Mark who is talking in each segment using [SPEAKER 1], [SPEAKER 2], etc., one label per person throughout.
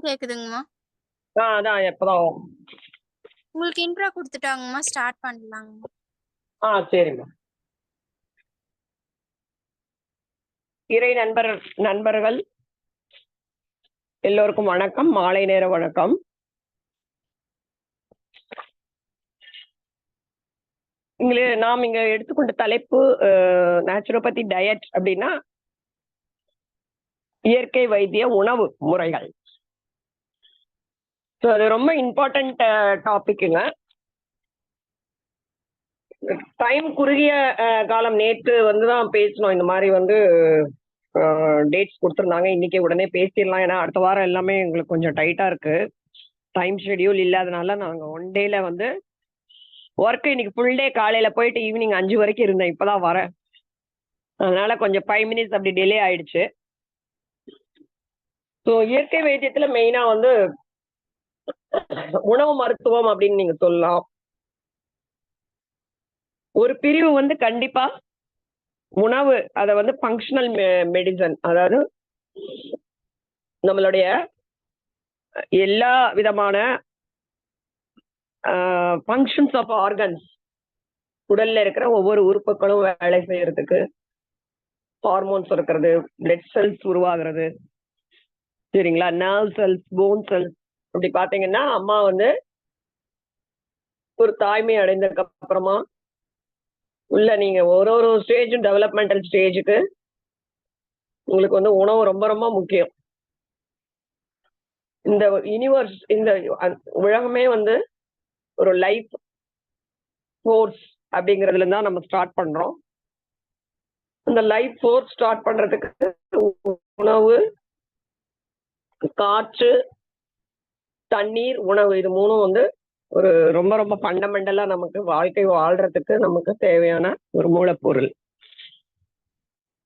[SPEAKER 1] கேக்குதுங்கம்மா.
[SPEAKER 2] அதான் எப்பதான்.
[SPEAKER 1] உங்களுக்கு இன்ட்ரோ குடுத்துட்டாங்கம்மா. ஸ்டார்ட் பண்ணலாங்கம்மா.
[SPEAKER 2] சரிம்மா. இறை நண்பர்கள் எல்லோருக்கும் வணக்கம். மாலை நேர வணக்கம். நாம் இங்க எடுத்துக்கொண்ட தலைப்பு நேச்சுரோபதி டயட் அப்படின்னா இயற்கை வைத்திய உணவு முறைகள். ஸோ அது ரொம்ப இம்பார்ட்டன்ட் டாபிக்குங்க. டைம் குறுகிய காலம். நேற்று தான் பேசணும். இந்த மாதிரி டேட்ஸ் கொடுத்துருந்தாங்க. இன்னைக்கு உடனே பேசிடலாம். ஏன்னா அடுத்த வாரம் எல்லாமே எங்களுக்கு கொஞ்சம் டைட்டா இருக்கு. டைம் ஷெடியூல் இல்லாதனால நாங்கள் ஒன் டேல ஒர்க்கு இன்னைக்கு ஃபுல் டே. காலையில போயிட்டு ஈவினிங் 5 வரைக்கும் இருந்தேன். இப்பதான் வரேன். அதனால கொஞ்சம் 5 மினிட்ஸ் அப்படி டிலே ஆயிடுச்சு. ஸோ இயற்கை வைத்தியத்துல மெயினா உணவு மருத்துவம் அப்படின்னு நீங்க சொல்லலாம். ஒரு பிரிவு கண்டிப்பா உணவு. அதை ஃபங்க்ஷனல் மெடிசன், அதாவது நம்மளுடைய எல்லா விதமான ஃபங்க்ஷன்ஸ் ஆஃப் ஆர்கன்ஸ், உடல்ல இருக்கிற ஒவ்வொரு உறுப்புகளும் வேலை செய்யறதுக்கு, ஹார்மோன்ஸ் இருக்கிறது, பிளட் செல்ஸ் உருவாகிறது, சரிங்களா, நர்வ் செல்ஸ், போன் செல்ஸ். அப்படி பாத்தீங்கன்னா அம்மா ஒரு தாய்மை அடைந்ததுக்கு அப்புறமா உள்ள நீங்க ஒரு ஒரு ஸ்டேஜும் டெவலப்மெண்டல் ஸ்டேஜுக்கு உங்களுக்கு உணவு ரொம்ப ரொம்ப முக்கியம். இந்த யூனிவர்ஸ், இந்த உலகமே ஒரு லைஃப் ஃபோர்ஸ் அப்படிங்கிறதுல தான் நம்ம ஸ்டார்ட் பண்றோம். இந்த லைஃப் ஃபோர்ஸ் ஸ்டார்ட் பண்றதுக்கு உணவு, காற்று, தண்ணீர், உணவு, இது மூணும் ஒரு ரொம்ப ரொம்ப ஃபண்டமெண்டலா நமக்கு வாழ்க்கை வாழ்றதுக்கு நமக்கு தேவையான ஒரு மூலப்பொருள்.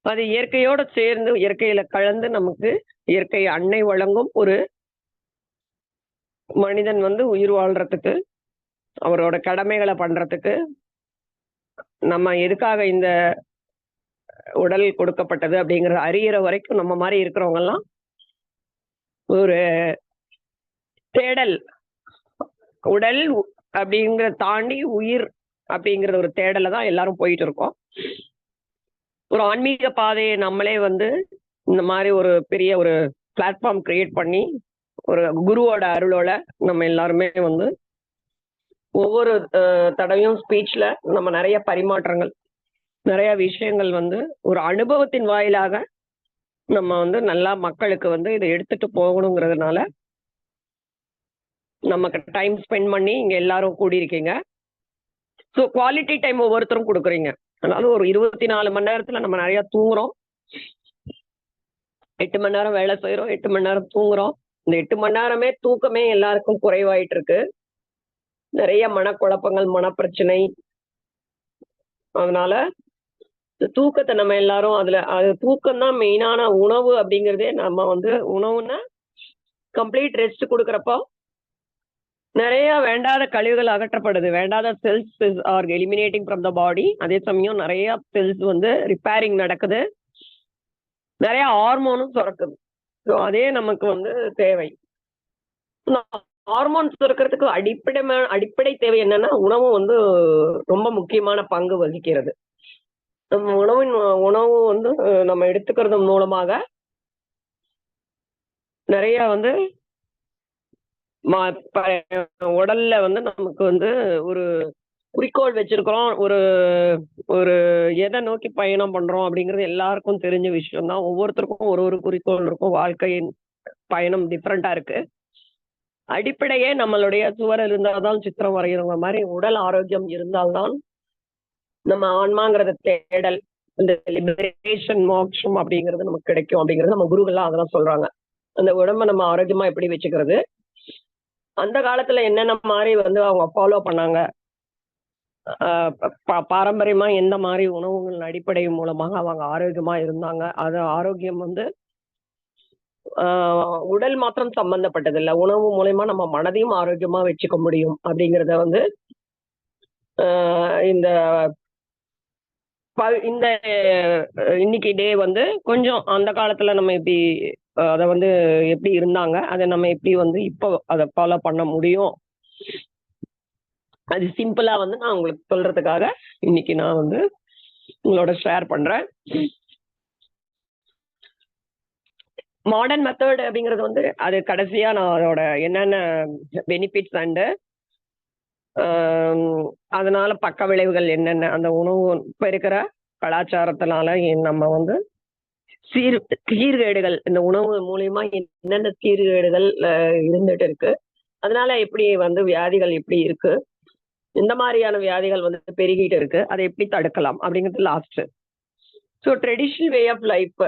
[SPEAKER 2] அது இயற்கையோட சேர்ந்து, இயற்கையில கலந்து நமக்கு இயற்கை அன்னை வழங்கும் ஒரு மனிதன் உயிர் வாழ்றதுக்கு, அவரோட கடமைகளை பண்றதுக்கு, நம்ம எதுக்காக இந்த உடல் கொடுக்கப்பட்டது அப்படிங்கிற அறியிற வரைக்கும் நம்ம மாதிரி இருக்கிறவங்க எல்லாம் ஒரு தேடல். உடல் அப்படிங்கிற தாண்டி உயிர் அப்படிங்கிற ஒரு தேடலை தான் எல்லாரும் போயிட்டு இருக்கோம். ஒரு ஆன்மீக பாதையை நம்மளே இந்த மாதிரி ஒரு பெரிய ஒரு பிளாட்ஃபார்ம் கிரியேட் பண்ணி, ஒரு குருவோட அருளோட நம்ம எல்லாருமே ஒவ்வொரு தடவையும் ஸ்பீச்ல நம்ம நிறைய பரிமாற்றங்கள், நிறைய விஷயங்கள் ஒரு அனுபவத்தின் வாயிலாக நம்ம நல்லா மக்களுக்கு இதை எடுத்துட்டு போகணுங்கிறதுனால நமக்கு டைம் ஸ்பெண்ட் பண்ணி இங்க எல்லாரும் கூடியிருக்கீங்க. ஸோ குவாலிட்டி டைம் ஒவ்வொருத்தரும் கொடுக்குறீங்க. அதனால ஒரு 24 மணி நேரத்துல நம்ம நிறைய தூங்குறோம். 8 மணி நேரம் வேலை செய்யறோம், 8 மணி நேரம் தூங்குறோம். இந்த 8 மணி நேரமே தூக்கமே எல்லாருக்கும் குறைவாயிட்டு இருக்கு. நிறைய மனக்குழப்பங்கள், மனப்பிரச்சனை. அதனால தூக்கத்தை நம்ம எல்லாரும் அது தூக்கம் தான் மெயினான உணவு அப்படிங்கிறதே. நம்ம உணவுன்னா கம்ப்ளீட் ரெஸ்ட் கொடுக்குறப்போ நிறைய வேண்டாத கழிவுகள் அகற்றப்படுது. வேண்டாத cells are eliminating from the body. அதே சமயம் நிறைய செல்ஸ் ரிப்பேரிங் நடக்குது, நிறைய ஹார்மோனும் சுரக்குது. ஸோ அதே நமக்கு தேவை. ஹார்மோன் சுரக்கிறதுக்கு அடிப்படை தேவை என்னன்னா உணவு ரொம்ப முக்கியமான பங்கு வகிக்கிறது. நம்ம உணவு நம்ம எடுத்துக்கிறது மூலமாக நிறைய உடல்ல நமக்கு ஒரு குறிக்கோள் வச்சிருக்கிறோம். ஒரு ஒரு எதை நோக்கி பயணம் பண்றோம் அப்படிங்கிறது எல்லாருக்கும் தெரிஞ்ச விஷயம் தான். ஒவ்வொருத்தருக்கும் ஒரு ஒரு குறிக்கோள் இருக்கும். வாழ்க்கையின் பயணம் டிஃப்ரெண்டா இருக்கு. அடிப்படையே நம்மளுடைய சுவர் இருந்தால்தான் சித்திரம் வரைகிறவங்க மாதிரி உடல் ஆரோக்கியம் இருந்தால்தான் நம்ம ஆன்மாங்கிறத தேடல், இந்த லிபரேஷன், மோட்சம் அப்படிங்கிறது நமக்கு கிடைக்கும் அப்படிங்கிறது நம்ம குருகள்லாம் அதெல்லாம் சொல்றாங்க. அந்த உடம்ப நம்ம ஆரோக்கியமா எப்படி வச்சுக்கிறது, அந்த காலத்துல என்னென்ன மாதிரி அவங்க ஃபாலோ பண்ணாங்க, பாரம்பரியமா எந்த மாதிரி உணவுகள் அடிப்படை மூலமாக அவங்க ஆரோக்கியமா இருந்தாங்க. அது ஆரோக்கியம் உடல் மாத்திரம் சம்பந்தப்பட்டது இல்ல, உணவு மூலயமா நம்ம மனதையும் ஆரோக்கியமா வச்சுக்க முடியும் அப்படிங்கிறத இந்த இந்த இன்னைக்கு டே கொஞ்சம் அந்த காலத்துல நம்ம இப்படி அதை வந்து எப்படி இருந்தாங்க, அதை நம்ம எப்படி வந்து இப்போ அதை ஃபாலோ பண்ண முடியும், அது சிம்பிளா வந்து நான் உங்களுக்கு சொல்றதுக்காக இன்னைக்கு நான் வந்து உங்களோட ஷேர் பண்றேன். மாடர்ன் மெத்தட் அப்படிங்கிறது வந்து அது கடைசியா நான் அதோட என்னென்ன பெனிஃபிட்ஸ் அண்டு அதனால பக்க விளைவுகள் என்னென்ன, அந்த உணவு இப்ப இருக்கிற கலாச்சாரத்தினால நம்ம வந்து சீர்கேடுகள், இந்த உணவு மூலியமா என்னென்ன சீர்கேடுகள் இருந்துட்டு இருக்கு, அதனால எப்படி வந்து வியாதிகள் எப்படி இருக்கு, இந்த மாதிரியான வியாதிகள் வந்து பெருகிட்டு இருக்கு, அதை எப்படி தடுக்கலாம் அப்படிங்கிறது last. So traditional way of life,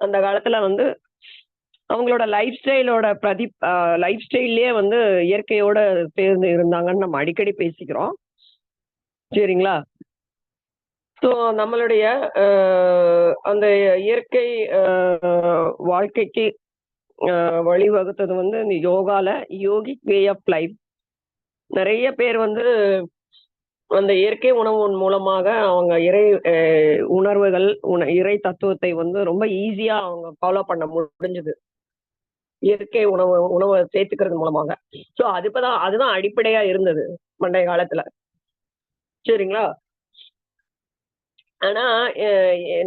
[SPEAKER 2] அந்த காலத்துல வந்து அவங்களோட லைஃப் ஸ்டைலோட லைஃப் ஸ்டைல்லே வந்து இயற்கையோட சேர்ந்து இருந்தாங்கன்னு நம்ம அடிக்கடி பேசிக்கிறோம். சரிங்களா? ஸோ நம்மளுடைய அந்த இயற்கை வாழ்க்கைக்கு வழிவகுத்தது வந்து இந்த யோகால யோகிக் வே ஆஃப் லைஃப். நிறைய பேர் வந்து அந்த இயற்கை உணவு மூலமாக அவங்க இறை உணர்வுகள் இறை தத்துவத்தை வந்து ரொம்ப ஈஸியா அவங்க ஃபாலோ பண்ண முடிஞ்சது, இயற்கை உணவை சேர்த்துக்கிறது மூலமாக. ஸோ அதுதான் அடிப்படையா இருந்தது பண்டைய காலத்துல. சரிங்களா? ஆனா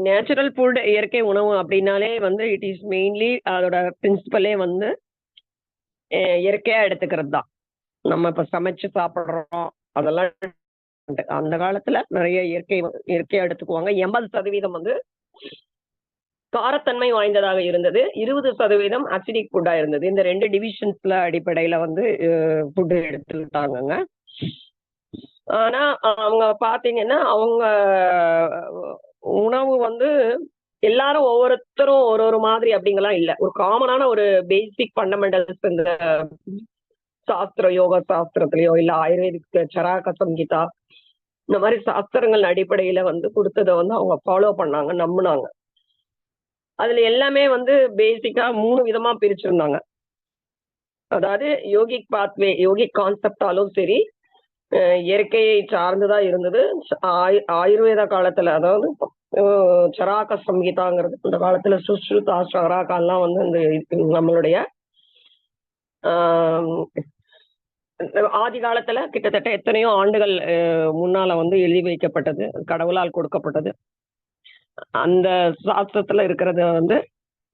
[SPEAKER 2] நேச்சுரல் ஃபுட், இயற்கை உணவு அப்படின்னாலே வந்து இட் இஸ் மெயின்லி அதோட பிரின்சிபலே வந்து இயற்கையா எடுத்துக்கிறது தான். நம்ம இப்ப சமைச்சு சாப்பிடுறோம், அதெல்லாம் அந்த காலத்துல நிறைய இயற்கையா எடுத்துக்குவாங்க. 80% வந்து காரத்தன்மை வாய்ந்ததாக இருந்தது, 20% அசிடிக் ஃபுட்டா இருந்தது. இந்த 2 டிவிஷன்ஸ்ல அடிப்படையில வந்து ஃபுட்டு எடுத்துக்கிட்டாங்க. ஆனா அவங்க பாத்தீங்கன்னா அவங்க உணவு வந்து எல்லாரும் ஒவ்வொருத்தரும் ஒரு மாதிரி அப்படிங்கலாம் இல்ல. ஒரு காமனான ஒரு பேசிக் ஃபண்டமெண்டல்ஸ் இந்த யோக சாஸ்திரத்திலயோ இல்ல ஆயுர்வேதிக் சராக சங்கீதா இந்த மாதிரி சாஸ்திரங்கள் அடிப்படையில வந்து கொடுத்ததை வந்து அவங்க ஃபாலோ பண்ணாங்க, நம்பினாங்க. அதுல எல்லாமே வந்து பேசிக்கா 3 விதமா பிரிச்சிருந்தாங்க. அதாவது யோகிக் பாத்வே, யோகிக் கான்செப்டாலும் சரி, இயற்கையை சார்ந்துதான் இருந்தது. ஆயுர்வேத காலத்துல, அதாவது சராக சம்ஹிதாங்கிறது இந்த காலத்துல சுஷ்ருதா சராகாலாம் வந்து இந்த நம்மளுடைய ஆதி காலத்துல கிட்டத்தட்ட எத்தனையோ ஆண்டுகள் முன்னால வந்து எழுதி வைக்கப்பட்டது, கடவுளால் கொடுக்கப்பட்டது. அந்த சாஸ்திரத்துல இருக்கிறத வந்து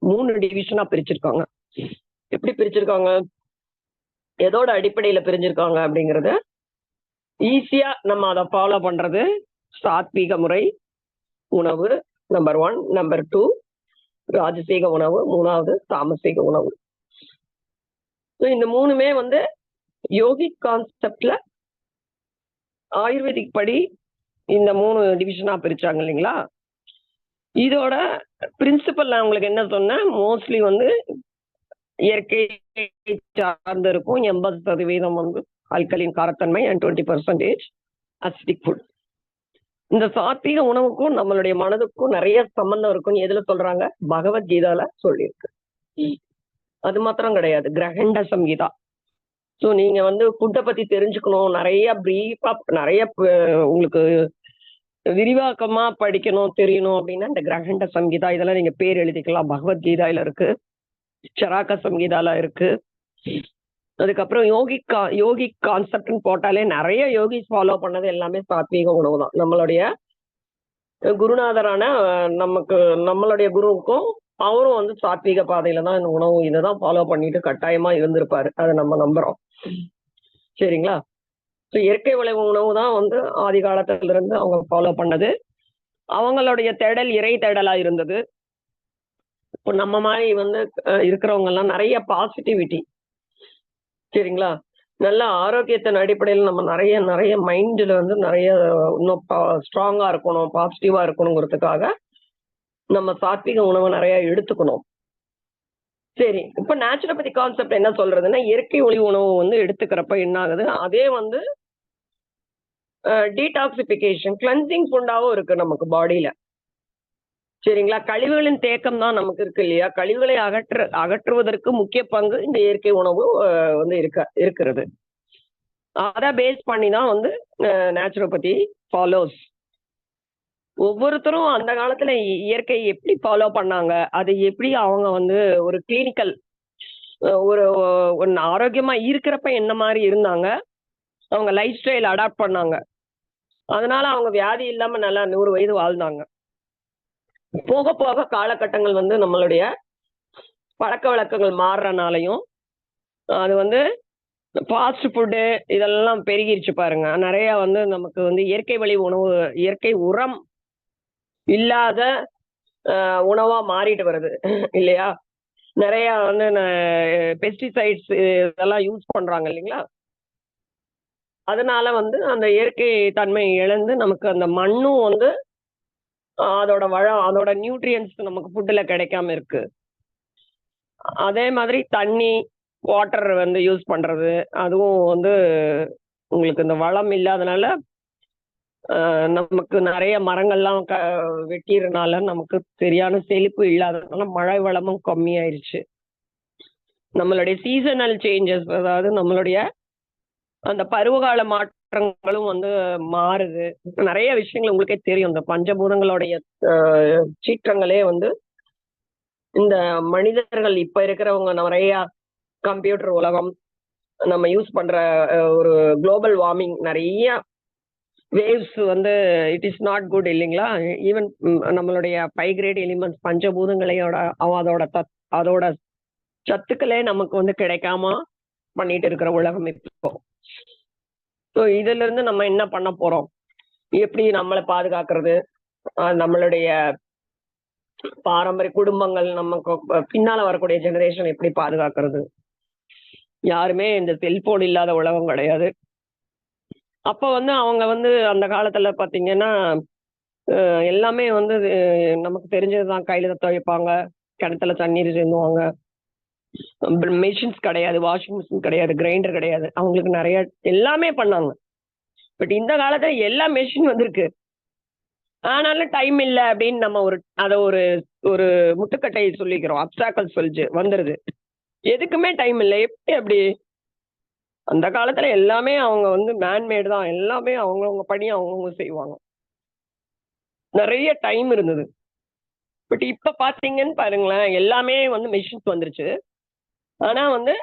[SPEAKER 2] 3 டிவிஷனா பிரிச்சிருக்காங்க. எப்படி பிரிச்சிருக்காங்க, எதோட அடிப்படையில பிரிஞ்சிருக்காங்க அப்படிங்கறத ஈஸியா நம்ம அதை ஃபாலோ பண்றது. சாத்வீக முறை உணவு நம்பர் 1, நம்பர் 2 ராஜசீக உணவு, 3வது தாமசீக உணவு. இந்த 3மே வந்து யோகிக் கான்செப்ட்ல ஆயுர்வேதிக் படி இந்த 3 டிவிஷனா பிரிச்சாங்க இல்லைங்களா? இதோட பிரின்சிபல் நான் உங்களுக்கு என்ன சொன்னேன், மோஸ்ட்லி வந்து இயற்கை சார்ந்து இருக்கும். 80% வந்து ஆல்கலின் காரத்தன்மை அண்ட் 20% அசிடிக் ஃபுட். இந்த சாத்வீக உணவுக்கும் நம்மளுடைய மனதுக்கும் நிறைய சம்பந்தம் இருக்குன்னு எதுல சொல்றாங்க, பகவத்கீதால சொல்லியிருக்கு. அது மாத்திரம் கிடையாது, கிரகண்ட சம்ஹிதா. ஸோ நீங்க வந்து ஃபுட்டை பத்தி தெரிஞ்சுக்கணும், நிறைய பிரீஃபா நிறைய உங்களுக்கு விரிவாக்கமா படிக்கணும் தெரியணும் அப்படின்னா இந்த கிரகண்ட சம்ஹிதா இதெல்லாம் நீங்க பேர் எழுதிக்கலாம். பகவத்கீதால இருக்கு, சராக சம்ஹிதால இருக்கு. அதுக்கப்புறம் யோகிக் கான்செப்ட்னு போட்டாலே நிறைய யோகிஸ் ஃபாலோ பண்ணது எல்லாமே சாத்வீக உணவு தான். நம்மளுடைய குருநாதரான நம்மளுடைய குருவுக்கும் அவரும் வந்து சாத்வீக பாதையில தான் இந்த உணவு இதைதான் ஃபாலோ பண்ணிட்டு கட்டாயமா இருந்திருப்பாரு, அதை நம்ம நம்புறோம். சரிங்களா? ஸோ இயற்கை விளைவு உணவு தான் வந்து ஆதி காலத்துல இருந்து அவங்க ஃபாலோ பண்ணது. அவங்களுடைய தேடல் இறை தேடலா இருந்தது. இப்போ நம்ம மாதிரி வந்து இருக்கிறவங்க எல்லாம் நிறைய பாசிட்டிவிட்டி, சரிங்களா, நல்ல ஆரோக்கியத்தின் அடிப்படையில் நம்ம நிறைய நிறைய மைண்ட்ல வந்து நிறைய இன்னும் ஸ்ட்ராங்கா இருக்கணும், பாசிட்டிவா இருக்கணுங்கிறதுக்காக நம்ம சாத்விக உணவை நிறைய எடுத்துக்கணும். சரி, இப்ப நேச்சுரோபதி கான்செப்ட் என்ன சொல்றதுன்னா, இயற்கை ஒளி உணவு வந்து எடுத்துக்கிறப்ப என்ன ஆகுது, அதே வந்து டீடாக்சிபிகேஷன் கிளென்சிங் ஃபுட்டாவும் இருக்கு நமக்கு பாடியில. சரிங்களா? கழிவுகளின் தேக்கம் தான் நமக்கு இருக்கு இல்லையா, கழிவுகளை அகற்றுவதற்கு முக்கிய பங்கு இந்த இயற்கை உணவு வந்து இருக்கிறது. அதை பேஸ் பண்ணி தான் வந்து நேச்சுரோபதி ஃபாலோஸ். ஒவ்வொருத்தரும் அந்த காலத்துல இயற்கை எப்படி ஃபாலோ பண்ணாங்க, அது எப்படி அவங்க வந்து ஒரு கிளினிக்கல் ஒரு ஒன்னு ஆரோக்கியமா இருக்கிறப்ப என்ன மாதிரி இருந்தாங்க, அவங்க லைஃப் ஸ்டைல் அடாப்ட் பண்ணாங்க. அதனால அவங்க வியாதி இல்லாம நல்லா 100 வயது வாழ்ந்தாங்க. போக போக காலகட்டங்கள் வந்து நம்மளுடைய பழக்கவழக்கங்கள் மாறுறனாலயும், அது வந்து ஃபாஸ்ட் ஃபுட்டு இதெல்லாம் பெருகிருச்சு பாருங்க. நெறைய வந்து நமக்கு வந்து இயற்கை வழி உணவு, இயற்கை உரம் இல்லாத உணவா மாறிட்டு வருது இல்லையா? நெறைய வந்து பெஸ்டிசைட்ஸ் இதெல்லாம் யூஸ் பண்றாங்க இல்லைங்களா? அதனால வந்து அந்த இயற்கை தன்மை இழந்து நமக்கு அந்த மண்ணும் வந்து அதோட வளம், அதோட நியூட்ரியன்ட்ஸ் நமக்கு ஃபுட்ல கிடைக்காம இருக்கு. அதே மாதிரி தண்ணி, வாட்டர் வந்து யூஸ் பண்றது, அதுவும் வந்து உங்களுக்கு இந்த வளம் இல்லாதனால, நமக்கு நெறைய மரங்கள்லாம் வெட்டிறனால நமக்கு சரியான செழிப்பு இல்லாதனால மழை வளமும் கம்மியாயிருச்சு. நம்மளுடைய சீசனல் சேஞ்சஸ் அதாவது நம்மளுடைய அந்த பருவகால மாற்றங்களும் வந்து மாறுது. நெறைய விஷயங்கள் உங்களுக்கே தெரியும். இந்த பஞ்சபூதங்களுடைய அ சீற்றங்களே வந்து இந்த மனிதர்கள் இப்ப இருக்கிறவங்க நெறைய கம்ப்யூட்டர் உலகம், நம்ம யூஸ் பண்ற ஒரு குளோபல் வார்மிங் நெறைய வேவ்ஸ் வந்து இட் இஸ் நாட் குட் இல்லைங்களா? ஈவன் நம்மளுடைய 5 கிரேட் எலிமெண்ட்ஸ் பஞ்சபூதங்களையோட அதோட அதோட சத்துக்களே நமக்கு வந்து கிடைக்காம பண்ணிட்டு இருக்கிற உலகம் இப்போ. ஸோ இதுல இருந்து நம்ம என்ன பண்ண போறோம்? எப்படி நம்மள பாதுகாக்கிறது? நம்மளுடைய பாரம்பரிய குடும்பங்கள் நமக்கு பின்னால வரக்கூடிய ஜெனரேஷன் எப்படி பாதுகாக்கிறது? யாருமே இந்த செல்போன் இல்லாத உலகம் கிடையாது. அப்ப வந்து அவங்க வந்து அந்த காலத்துல பாத்தீங்கன்னா, எல்லாமே வந்து நமக்கு தெரிஞ்சதுதான். கையில துவைப்பாங்க, கிணத்துல தண்ணீர் சேந்துவாங்க. மெஷின்ஸ் கிடையாது, வாஷிங் மிஷின் கிடையாது, கிரைண்டர் கிடையாது. அவங்களுக்கு நெறைய எல்லாமே பண்ணாங்க. பட் இந்த காலத்துல எல்லா மெஷின் வந்திருக்கு. ஆனாலும் டைம் இல்ல அப்படின்னு நம்ம அத ஒரு ஒரு முட்டுக்கட்டை சொல்லிக்கிறோம். அப்ஸ்டாக்கிள் சொல்லிச்சு வந்துருது. எதுக்குமே டைம் இல்ல. எப்படி அப்படி? அந்த காலத்துல எல்லாமே அவங்க வந்து மேட் தான். எல்லாமே அவங்கவங்க பணி அவங்கவங்க செய்வாங்க. நெறைய டைம் இருந்தது. பட் இப்ப பார்த்தீங்கன்னு பாருங்களேன், எல்லாமே வந்து மெஷின்ஸ் வந்துருச்சு. ஆனா வந்து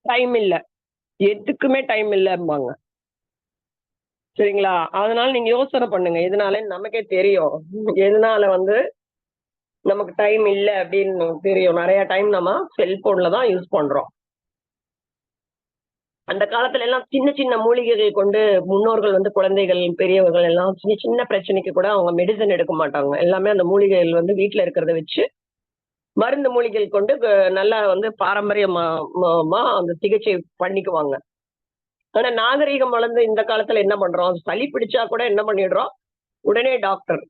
[SPEAKER 2] டைம் இல்ல. எதுக்குமே டைம் இல்லம்பாங்க. சரிங்களா? அதனால நீங்க யோசனை பண்ணுங்க. எதனாலன்னு நமக்கே தெரியும். எதனால வந்து நமக்கு டைம் இல்ல அப்படின்னு தெரியும். நெறைய டைம் நம்ம செல்போன்ல தான் யூஸ் பண்றோம். அந்த காலத்துல எல்லாம் சின்ன சின்ன மூலிகைகள் கொண்டு முன்னோர்கள் வந்து குழந்தைகள், பெரியவர்கள் எல்லாம் சின்ன சின்ன பிரச்சனைக்கு கூட அவங்க மெடிசின் எடுக்க மாட்டாங்க. எல்லாமே அந்த மூலிகைகள் வந்து வீட்ல இருக்கிறத வச்சு, மருந்து மூலிகைகள் கொண்டு நல்லா வந்து பாரம்பரியமா அந்த சிகிச்சை பண்ணிக்குவாங்க. ஆனா நாகரீகம் வளர்ந்து இந்த காலத்துல என்ன பண்றோம்? சளி பிடிச்சா கூட என்ன பண்ணிடுறோம்? உடனே டாக்டர்.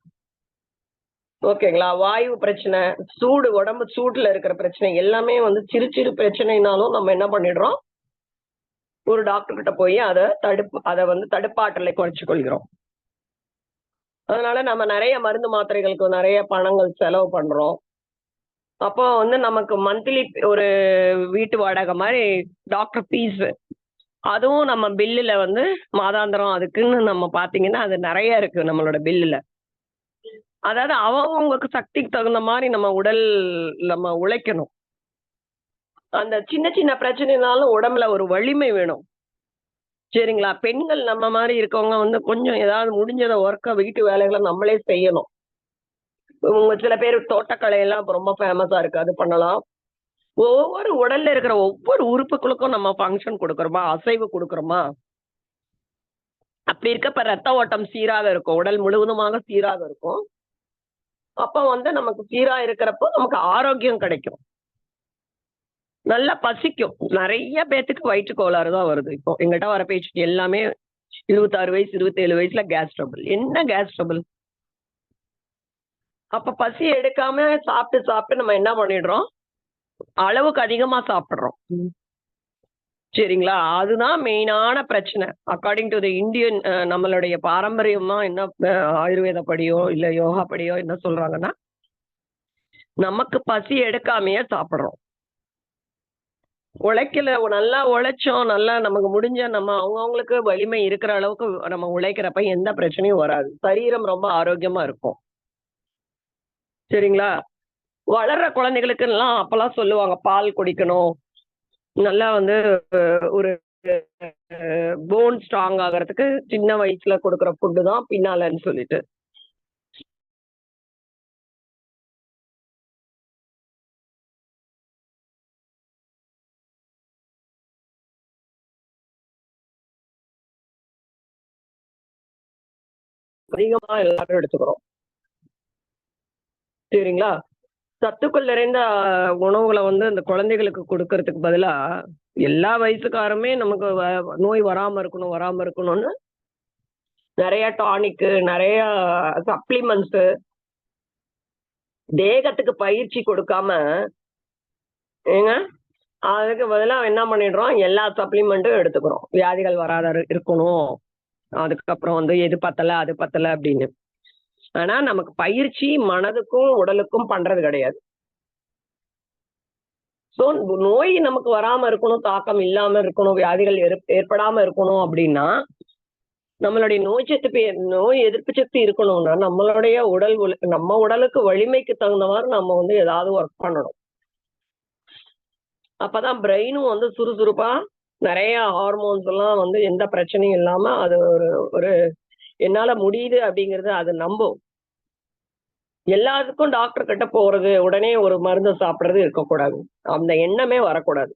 [SPEAKER 2] ஓகேங்களா? வாயு பிரச்சனை, சூடு உடம்பு சூடுல இருக்கிற பிரச்சனை எல்லாமே வந்து சிறு சிறு பிரச்சனைனாலும் நம்ம என்ன பண்ணிடுறோம்? ஒரு டாக்டர் கிட்ட போய் அத வந்து தடுப்பாற்றலை குறைச்சுக் கொள்கிறோம். அதனால நம்ம நெறைய மருந்து மாத்திரைகளுக்கு நெறைய பணங்கள் செலவு பண்றோம். அப்போ வந்து நமக்கு மந்த்லி ஒரு வீட்டு வாடகை மாரி டாக்டர் ஃபீஸ் அதுவும் நம்ம பில்லுல வந்து மாதாந்திரம் அதுக்குன்னு நம்ம பார்த்தீங்கன்னா, அது நெறைய இருக்கு நம்மளோட பில்லுல. அதாவது அவங்கவங்களுக்கு சக்திக்கு தகுந்த மாரி நம்ம உழைக்கணும். அந்த சின்ன சின்ன பிரச்சனைனாலும் உடம்புல ஒரு வலிமை வேணும். சரிங்களா? பெண்கள் நம்ம மாரி இருக்கவங்க வந்து கொஞ்சம் ஏதாவது முடிஞ்சத வீட்டு வேலைகள நம்மளே செய்யணும். சில பேர் தோட்டக்கலை எல்லாம் இப்ப ரொம்ப ஃபேமஸா இருக்கு. அது பண்ணலாம். ஒவ்வொரு உடல்ல இருக்கிற ஒவ்வொரு உறுப்புகளுக்கும் நம்ம ஃபங்ஷன் குடுக்குறோமா? அசைவு குடுக்குறோமா? அப்படி இருக்கப்ப ரத்த ஓட்டம் சீராக இருக்கும். உடல் முழுவதுமாக சீராக இருக்கும். அப்ப வந்து நமக்கு சீரா இருக்கிறப்போ நமக்கு ஆரோக்கியம் கிடைக்கும். நல்லா பசிக்கும். நெறைய பேத்துக்கு வயிற்று கோளாறு தான் வருது இப்போ. என்கிட்ட வர பேஷண்ட் எல்லாமே 26 வயசு, 27 வயசுல கேஸ் ட்ரபிள். என்ன கேஸ் ட்ரபிள்? அப்ப பசி எடுக்காம சாப்பிட்டு, சாப்பிட்டு நம்ம என்ன பண்ணிடுறோம்? அளவுக்கு அதிகமா சாப்பிடுறோம். சரிங்களா? அதுதான் மெயினான பிரச்சனை. அக்கார்டிங் டூ த இந்தியன் நம்மளுடைய பாரம்பரியமா என்ன ஆயுர்வேத படியோ, இல்ல யோகா படியோ என்ன சொல்றாங்கன்னா, நமக்கு பசி எடுக்காமயே சாப்பிடுறோம். நல்லா உழைச்சோம், நல்லா நமக்கு முடிஞ்ச நம்ம அவங்கவங்களுக்கு வலிமை இருக்கிற அளவுக்கு நம்ம உழைக்கிறப்ப எந்த பிரச்சனையும் வராது. சரீரம் ரொம்ப ஆரோக்கியமா இருக்கும். சரிங்களா? வளர்ற குழந்தைகளுக்கெல்லாம் அப்பல்லாம் சொல்லுவாங்க, பால் குடிக்கணும். நல்லா வந்து ஒரு போன் ஸ்ட்ராங் ஆகுறதுக்கு சின்ன வயசுல கொடுக்குற ஃபுட்டு தான் பின்னாலன்னு சொல்லிட்டு. அதிகமா எல்லாரும் எடுத்துக்கிறோம். சரிங்களா? சத்துக்கள் நிறைந்த உணவுகள வந்து அந்த குழந்தைகளுக்கு குடுக்கறதுக்கு பதிலா, எல்லா வயசுக்காருமே நமக்கு நோய் வராம இருக்கணும், வராம இருக்கணும்னு நெறைய டானிக்கு, நெறைய சப்ளிமெண்ட்ஸு, தேகத்துக்கு பயிற்சி கொடுக்காம ஏங்க, அதுக்கு பதிலா என்ன பண்ணிடுறோம், எல்லா சப்ளிமெண்ட்டும் எடுத்துக்கிறோம். வியாதிகள் வராத இருக்கணும். அதுக்கப்புறம் வந்து எது பத்தல, அது பத்தல அப்படின்னு. ஆனா நமக்கு பயிற்சி மனதுக்கும், உடலுக்கும் பண்றது கிடையாது. ஸோ நோய் நமக்கு வராம இருக்கணும், தாக்கம் இல்லாம இருக்கணும், வியாதிகள் ஏற்படாம இருக்கணும் அப்படின்னா, நம்மளுடைய நோய் எதிர்ப்பு சக்தி இருக்கணும்னா, நம்மளுடைய நம்ம உடலுக்கு வலிமைக்கு தகுந்தவாறு நம்ம வந்து ஏதாவது ஒர்க் பண்ணணும். அப்பதான் பிரெயினும் வந்து சுறுசுறுப்பா நெறைய ஹார்மோன்ஸ் எல்லாம் வந்து எந்த பிரச்சனையும் இல்லாம அது ஒரு ஒரு என்னால முடியுது அப்படிங்கிறது அது நம்பும். எல்லாத்துக்கும் டாக்டர் கிட்ட போறது, உடனே ஒரு மருந்து சாப்பிடுறது இருக்கக்கூடாது. அந்த எண்ணமே வரக்கூடாது.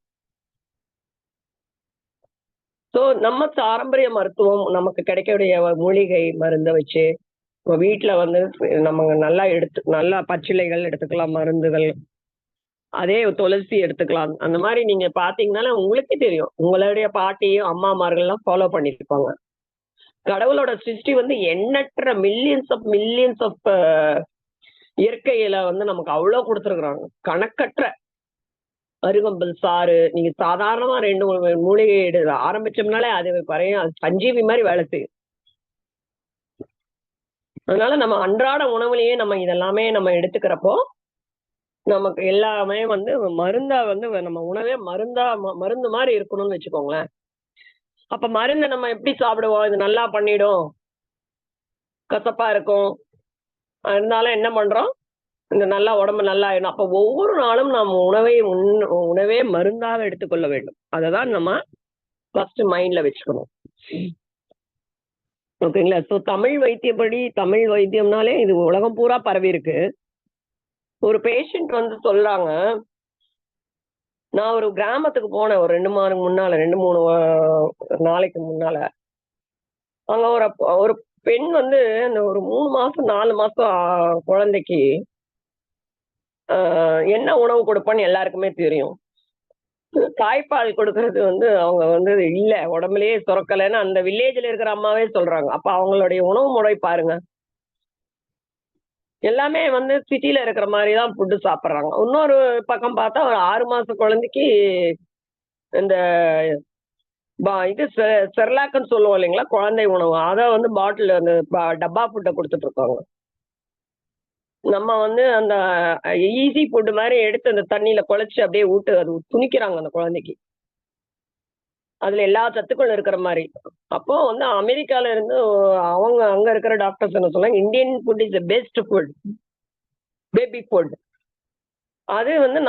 [SPEAKER 2] ஸோ நம்ம பாரம்பரிய மருத்துவம் நமக்கு கிடைக்கக்கூடிய மூலிகை மருந்த வச்சு, இப்ப வீட்ல வந்து நம்ம நல்லா பச்சிலைகள் எடுத்துக்கலாம், மருந்துகள். அதே துளசி எடுத்துக்கலாம். அந்த மாரி நீங்க பார்த்தீங்கனாலே உங்களுக்கே தெரியும். உங்களுடைய பாட்டியும், அம்மாமார்கள்லாம் ஃபாலோ பண்ணியிருப்பாங்க. கடவுளோட சிருஷ்டி வந்து எண்ணற்ற மில்லியன்ஸ் ஆஃப் இயற்கையில வந்து நமக்கு அவ்ளோ குடுத்துருக்காங்க. கணக்கற்ற அருகம்புல் சாறு, நீங்க சாதாரணமா 2, 3 மூலிகை ஆரம்பிச்சோம்னாலே அது சஞ்சீவி மாரி வேலை செய்யும். அதனால நம்ம அன்றாட உணவுலயே நம்ம இதெல்லாமே நம்ம எடுத்துக்கிறப்போ, நமக்கு எல்லாமே வந்து மருந்தா வந்து நம்ம உணவே மருந்து மாரி இருக்கணும்னு வச்சுக்கோங்களேன். அப்ப மருந்த நம்ம எப்படி சாப்பிடுவோம்? இது நல்லா பண்ணிடும். கசப்பா இருக்கும். இருந்தாலும் என்ன பண்றோம்? இந்த நல்லா உடம்பு நல்லாயிடும். அப்ப ஒவ்வொரு நாளும் நாம் உணவே மருந்தாக எடுத்துக்கொள்ள வேண்டும். அததான் நம்ம ஃபர்ஸ்ட் மைண்ட்ல வச்சுக்கணும். ஓகேங்களா? ஸோ தமிழ் வைத்தியம்னாலே இது உலகம் பூரா பரவி இருக்கு. ஒரு பேஷண்ட் வந்து சொல்றாங்க, நான் ஒரு கிராமத்துக்கு போனேன் ஒரு 2 மாதம் முன்னால, 2, 3 நாளைக்கு முன்னால. அங்க ஒரு பெண் வந்து இந்த ஒரு 3 மாசம், 4 மாசம் குழந்தைக்கு என்ன உணவு கொடுப்பேன்னு எல்லாருக்குமே தெரியும். தாய்ப்பால் கொடுக்கறது வந்து அவங்க வந்து இல்ல, உடம்புலயே சுரக்கலன்னு அந்த வில்லேஜ்ல இருக்கிற அம்மாவே சொல்றாங்க. அப்ப அவங்களுடைய உணவு முறை பாருங்க. எல்லாமே வந்து சிட்டில இருக்கிற மாரி தான் ஃபுட் சாப்பிடுறாங்க. இன்னொரு பக்கம் பார்த்தா ஒரு 6 மாச குழந்தைக்கு இந்த இது செர்லாக்ன்னு சொல்லுவோம் இல்லைங்களா? குழந்தை உணவு. அத வந்து பாட்டில் அந்த டப்பா ஃபுட்ட குடுத்துட்டு இருக்காங்க. நம்ம வந்து அந்த ஈஸி ஃபுட் மாரி எடுத்து அந்த தண்ணீல குழச்சு அப்படியே அது துணிக்கிறாங்க அந்த குழந்தைக்கு. அதுல எல்லா சத்துக்களும் இருக்கிற மாரி. அப்போ வந்து அமெரிக்கால இருந்து அங்க இருக்கிற டாக்டர்ஸ் என்ன சொன்னாங்க, Indian food is the best food. Baby food. அது வந்து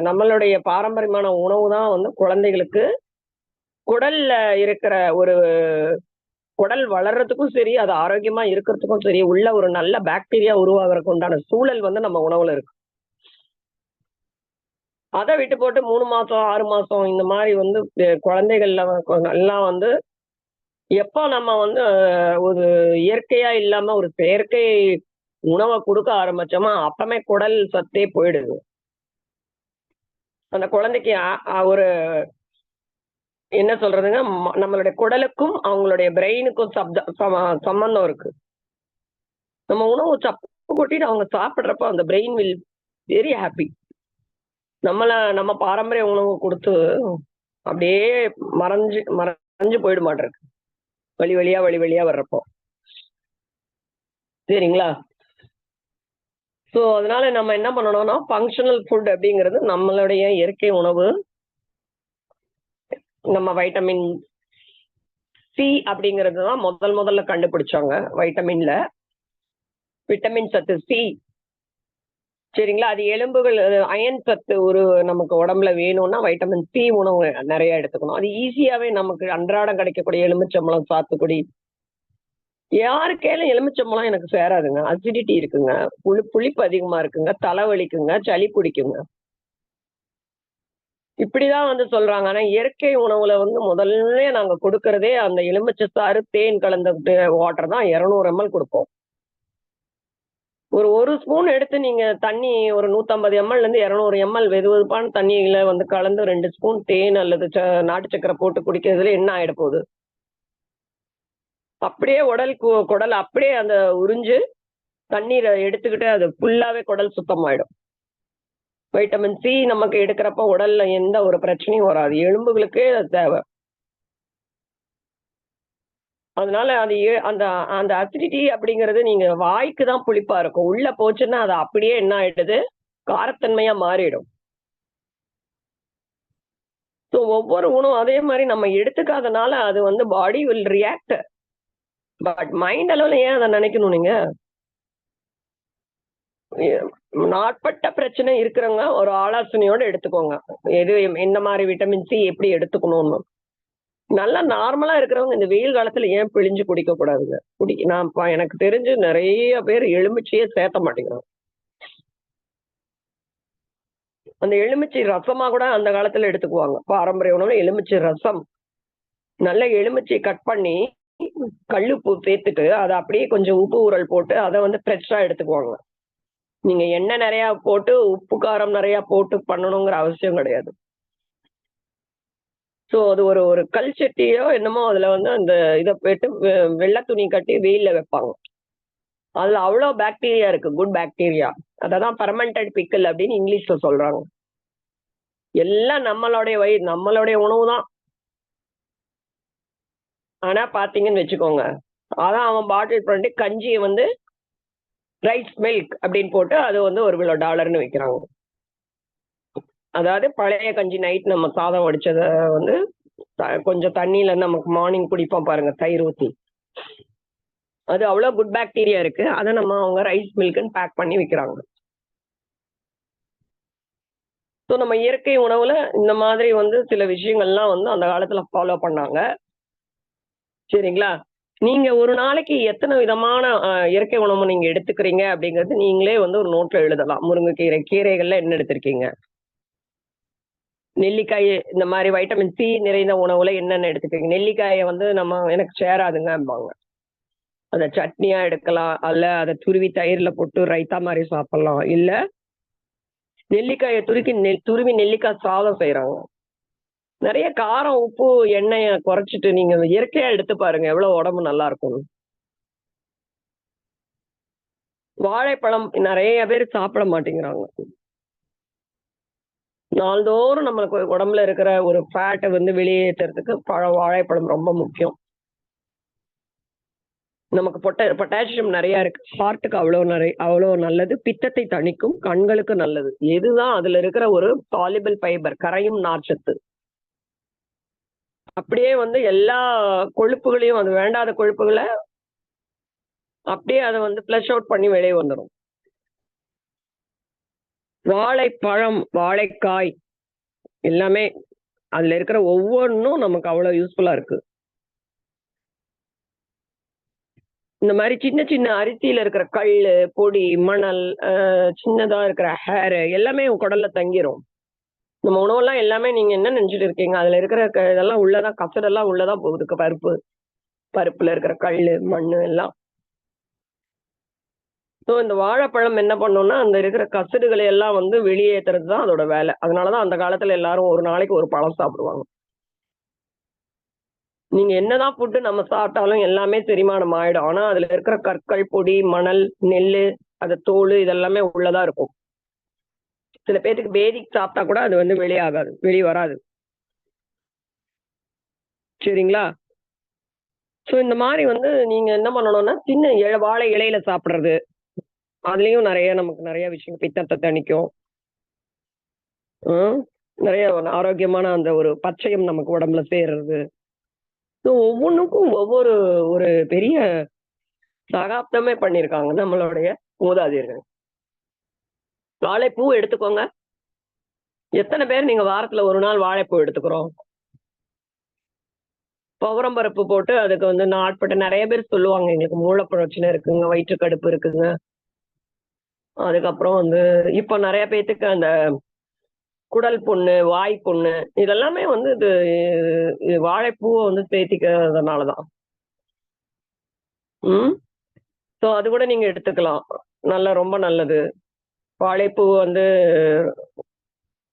[SPEAKER 2] நம்மளுடைய பாரம்பரியமான உணவு தான் வந்து குழந்தைகளுக்கு குடல்ல இருக்கிற ஒரு குடல் வளர்றதுக்கும் சரி, அது ஆரோக்கியமா இருக்கிறதுக்கும் சரி, உள்ள ஒரு நல்ல பாக்டீரியா உருவாகுறதுக்கு உண்டான சூழல் வந்து நம்ம உணவுல இருக்கு. அத விட்டு போட்டு 3 மாசம், 6 மாசம் இந்த மாரி வந்து குழந்தைகள்ல எல்லாம் வந்து எப்போ நம்ம வந்து ஒரு இயற்கையா இல்லாம ஒரு செயற்கை உணவ குடுக்க ஆரம்பிச்சோமா, அப்பமே குடல் சத்தே போயிடுது. அந்த குழந்தைக்கு ஒரு என்ன சொல்றதுங்க, நம்மளுடைய குடலுக்கும், அவங்களுடைய பிரெயினுக்கும் சம்மந்தம் இருக்கு. நம்ம உணவு சப்பு கொட்டிட்டு அவங்க சாப்பிடுறப்ப அந்த பிரெயின் வில் வெரி ஹாப்பி. நம்ம பாரம்பரிய உணவு குடுத்து அப்படியே மறைஞ்சு போயிட மாட்டிருக்கு. வழி வழியா வர்றப்போ. சரிங்களா? ஸோ அதனால நம்ம என்ன பண்ணணும்னா ஃபங்க்ஷனல் ஃபுட் அப்படிங்கிறது நம்மளுடைய இயற்கை உணவு. நம்ம வைட்டமின் சி அப்படிங்கிறது தான் முதல்ல கண்டுபிடிச்சாங்க வைட்டமின்ல. விட்டமின் சத்து சி, சரிங்களா? அது எலும்புகள் அயன் சத்து ஒரு நமக்கு உடம்புல வேணும்னா வைட்டமின் சி உணவு நிறைய எடுத்துக்கணும். அது ஈஸியாவே நமக்கு அன்றாடம் கிடைக்கக்கூடிய எலுமிச்சம்பழம், சாத்துக்குடி. யாருக்கேலும் எலுமிச்சம்பழம் எனக்கு சேராதுங்க. அசிடிட்டி இருக்குங்க, புளிப்பு அதிகமா இருக்குங்க, தலைவலிக்குங்க, சளி பிடிக்குங்க. இப்படிதான் வந்து சொல்றாங்க. ஆனா இயற்கை உணவுல வந்து முதல்ல நாங்க கொடுக்கறதே அந்த எலுமிச்சை சாறு, தேன் கலந்த வாட்டர் தான் 200 ml கொடுப்போம். ஒரு ஸ்பூன் எடுத்து நீங்க தண்ணி ஒரு 150 ml இருந்து 200 ml வெதுவெதுப்பான தண்ணியில வந்து கலந்து 2 ஸ்பூன் தேன் அல்லது நாட்டு சக்கரை போட்டு குடிக்கிறதுல என்ன ஆயிட போகுது? அப்படியே குடல் அப்படியே அந்த உறிஞ்சு தண்ணீரை எடுத்துக்கிட்டு அது ஃபுல்லாவே குடல் சுத்தமாயிடும். வைட்டமின் சி நமக்கு எடுக்கிறப்ப உடல்ல எந்த ஒரு பிரச்சனையும் வராது. எலும்புகளுக்கே அது தேவை. அதனால அது அந்த அந்த அசிடிட்டி அப்படிங்கிறது நீங்க வாய்க்கு தான் புளிப்பா இருக்கும். உள்ள போச்சுன்னா அது அப்படியே என்ன ஆயிடுது? காரத்தன்மையா மாறிடும். ஸோ ஒவ்வொரு உணவு அதே மாதிரி நம்ம எடுத்துக்காதனால அது வந்து பாடி வில் ரியாக்ட். பட் மைண்ட் அளவுல ஏன் அதை நினைக்கணும் நீங்க? நாட்பட்ட பிரச்சனை இருக்கிறவங்க ஒரு ஆலோசனையோட எடுத்துக்கோங்க. எது எந்த மாதிரி விட்டமின் சி எப்படி எடுத்துக்கணும்னு. நல்லா நார்மலா இருக்கிறவங்க இந்த வெயில் காலத்துல ஏன் பிழிஞ்சு குடிக்க கூடாதுங்க? நான் எனக்கு தெரிஞ்சு நிறைய பேர் எலுமிச்சையே சேர்த்த மாட்டேங்கிறாங்க. அந்த எலுமிச்சை ரசமா கூட அந்த காலத்துல எடுத்துக்குவாங்க. பாரம்பரிய உணவுல எலுமிச்சை ரசம். நல்ல எலுமிச்சை கட் பண்ணி கல்லுப்பு சேர்த்துட்டு அதை அப்படியே கொஞ்சம் உப்பு ஊறல் போட்டு அதை வந்து ஃப்ரெஷ்ஷா எடுத்துக்குவாங்க. நீங்க எண்ணெய் நிறைய போட்டு உப்பு காரம் நிறைய போட்டு பண்ணணுங்கிற அவசியம் கிடையாது. ஸோ அது ஒரு கல் சட்டியோ என்னமோ அதுல வந்து அந்த இதை போயிட்டு வெள்ளை துணி கட்டி வெயில்ல வைப்பாங்க. அதுல அவ்வளோ பாக்டீரியா இருக்கு, குட் பாக்டீரியா. அததான் ஃபெர்மெண்டட் பிக்கல் அப்படின்னு இங்கிலீஷ்ல சொல்றாங்க. எல்லாம் நம்மளுடைய உணவு தான். ஆனா பாத்தீங்கன்னு வச்சுக்கோங்க, அதான் அவன் பாட்டில் பண்ணிட்டு கஞ்சியை வந்து ரைஸ் மில்க் அப்படின்னு போட்டு அது வந்து $1 விற்கிறாங்க. அதாவது பழைய கஞ்சி நைட் நம்ம சாதம் வடிச்சத வந்து கொஞ்சம் தண்ணியில நமக்கு மார்னிங் குடிப்போம் பாருங்க, தயிர் ஊத்தி. அது அவ்வளவு குட் பாக்டீரியா இருக்கு. அதை அவங்க ரைஸ் மில்க்னு பேக் பண்ணி விற்கிறாங்க. ஸோ நம்ம இயற்கை உணவுல இந்த மாதிரி வந்து சில விஷயங்கள்லாம் வந்து அந்த காலத்துல ஃபாலோ பண்ணாங்க. சரிங்களா? நீங்க ஒரு நாளைக்கு எத்தனை விதமான இயற்கை உணவு நீங்க எடுத்துக்கிறீங்க அப்படிங்கிறது நீங்களே வந்து ஒரு நோட்ல எழுதலாம். முருங்கைக்கீரை, கீரைகள்ல என்ன எடுத்திருக்கீங்க? நெல்லிக்காய், இந்த மாதிரி வைட்டமின் சி நிறைந்த உணவுல என்னென்ன எடுத்துக்கிறீங்க? நெல்லிக்காயை வந்து எனக்கு சேராதுங்கம்பாங்க. அதை சட்னியா எடுக்கலாம், அல்ல அதை துருவி தயிர்ல போட்டு ரைத்தா மாதிரி சாப்பிடலாம். இல்ல நெல்லிக்காயை துருவி நெல்லிக்காய் சாதம் செய்யறாங்க. நிறைய காரம், உப்பு, எண்ணெயை குறைச்சிட்டு நீங்க இயற்கையா எடுத்து பாருங்க, எவ்வளவு உடம்பு நல்லா இருக்கும். வாழைப்பழம் நிறைய பேர் சாப்பிட மாட்டேங்கிறாங்க. நாள்தோறும் நம்மளுக்கு உடம்புல இருக்கிற ஒரு ஃபேட்டை வந்து வெளியேற்றுறதுக்கு வாழைப்பழம் ரொம்ப முக்கியம். நமக்கு பொட்டாசியம் நிறைய இருக்கு. ஹார்ட்டுக்கு அவ்வளவு நல்லது. பித்தத்தை தணிக்கும், கண்களுக்கு நல்லது. எதுதான் அதுல இருக்கிற ஒரு சாலிபிள் ஃபைபர், கரையும் நார்ச்சத்து. அப்படியே வந்து எல்லா கொழுப்புகளையும், அது வேண்டாத கொழுப்புகளை அப்படியே அதை வந்து ஃப்ளஷ் அவுட் பண்ணி வெளியே வந்துடும். வாழைப்பழம், வாழைக்காய் எல்லாமே அதுல இருக்கிற ஒவ்வொன்றும் நமக்கு அவ்வளவு யூஸ்ஃபுல்லா இருக்கு. இந்த மாதிரி சின்ன சின்ன அரிசியில இருக்கிற கல்லு, பொடி, மணல், சின்னதா இருக்கிற ஹேர் எல்லாமே குடல்ல தங்கிரும். நம்ம உணவெல்லாம் எல்லாமே நீங்க என்ன நினைச்சிட்டு இருக்கீங்க? அதுல இருக்கிற இதெல்லாம் உள்ளதான், கசடெல்லாம் உள்ளதான் போகுது. பருப்புல இருக்கிற கல்லு, மண்ணு எல்லாம். ஸோ இந்த வாழைப்பழம் என்ன பண்ணோம்னா அந்த இருக்கிற கசடுகளை எல்லாம் வந்து வெளியேற்றுறது தான் அதோட வேலை. அதனாலதான் அந்த காலத்துல எல்லாரும் ஒரு நாளைக்கு ஒரு பழம் சாப்பிடுவாங்க. நீங்க என்னதான் ஃபுட்டு நம்ம சாப்பிட்டாலும் எல்லாமே செரிமானம் ஆயிடும். ஆனா அதுல இருக்கிற கற்கள், பொடி, மணல், நெல்லு, அது தோல் இதெல்லாமே உள்ளதான் இருக்கும். சில பேருக்கு பேதிக்கு சாப்பிட்டா கூட அது வந்து வெளியே வராது. சரிங்களா? ஸோ இந்த மாதிரி வந்து நீங்க என்ன பண்ணணும்னா சின்ன வாழை இலையில சாப்பிடுறது, அதுலயும் நமக்கு நிறைய விஷயம் பித்தத்தை தணிக்கும். ஹம், நிறைய ஆரோக்கியமான அந்த ஒரு பச்சையம் நமக்கு உடம்புல சேர்றது. ஸோ ஒவ்வொன்றுக்கும் ஒவ்வொரு ஒரு பெரிய சகாப்தமே பண்ணியிருக்காங்க நம்மளுடைய மூதாதையர்கள். வாழைப்பூ எடுத்துக்கோங்க. எத்தனை பேர் நீங்க வாரத்துல ஒரு நாள் வாழைப்பூ எடுத்துக்கிறோம்? துவரம் பருப்பு போட்டு அதுக்கு வந்து நாட்பட்ட நிறைய பேர் சொல்லுவாங்க, எங்களுக்கு மூளை பிரச்சனை இருக்குங்க, வயிற்று கடுப்பு இருக்குங்க. அதுக்கப்புறம் வந்து இப்ப நிறைய பேத்துக்கு அந்த குடல் புண்ணு, வாய் புண்ணு, இதெல்லாமே வந்து இது வாழைப்பூவை வந்து சேர்த்திக்கிறதுனாலதான். ஸோ அது கூட நீங்க எடுத்துக்கலாம். ரொம்ப நல்லது. வாழைப்பூ வந்து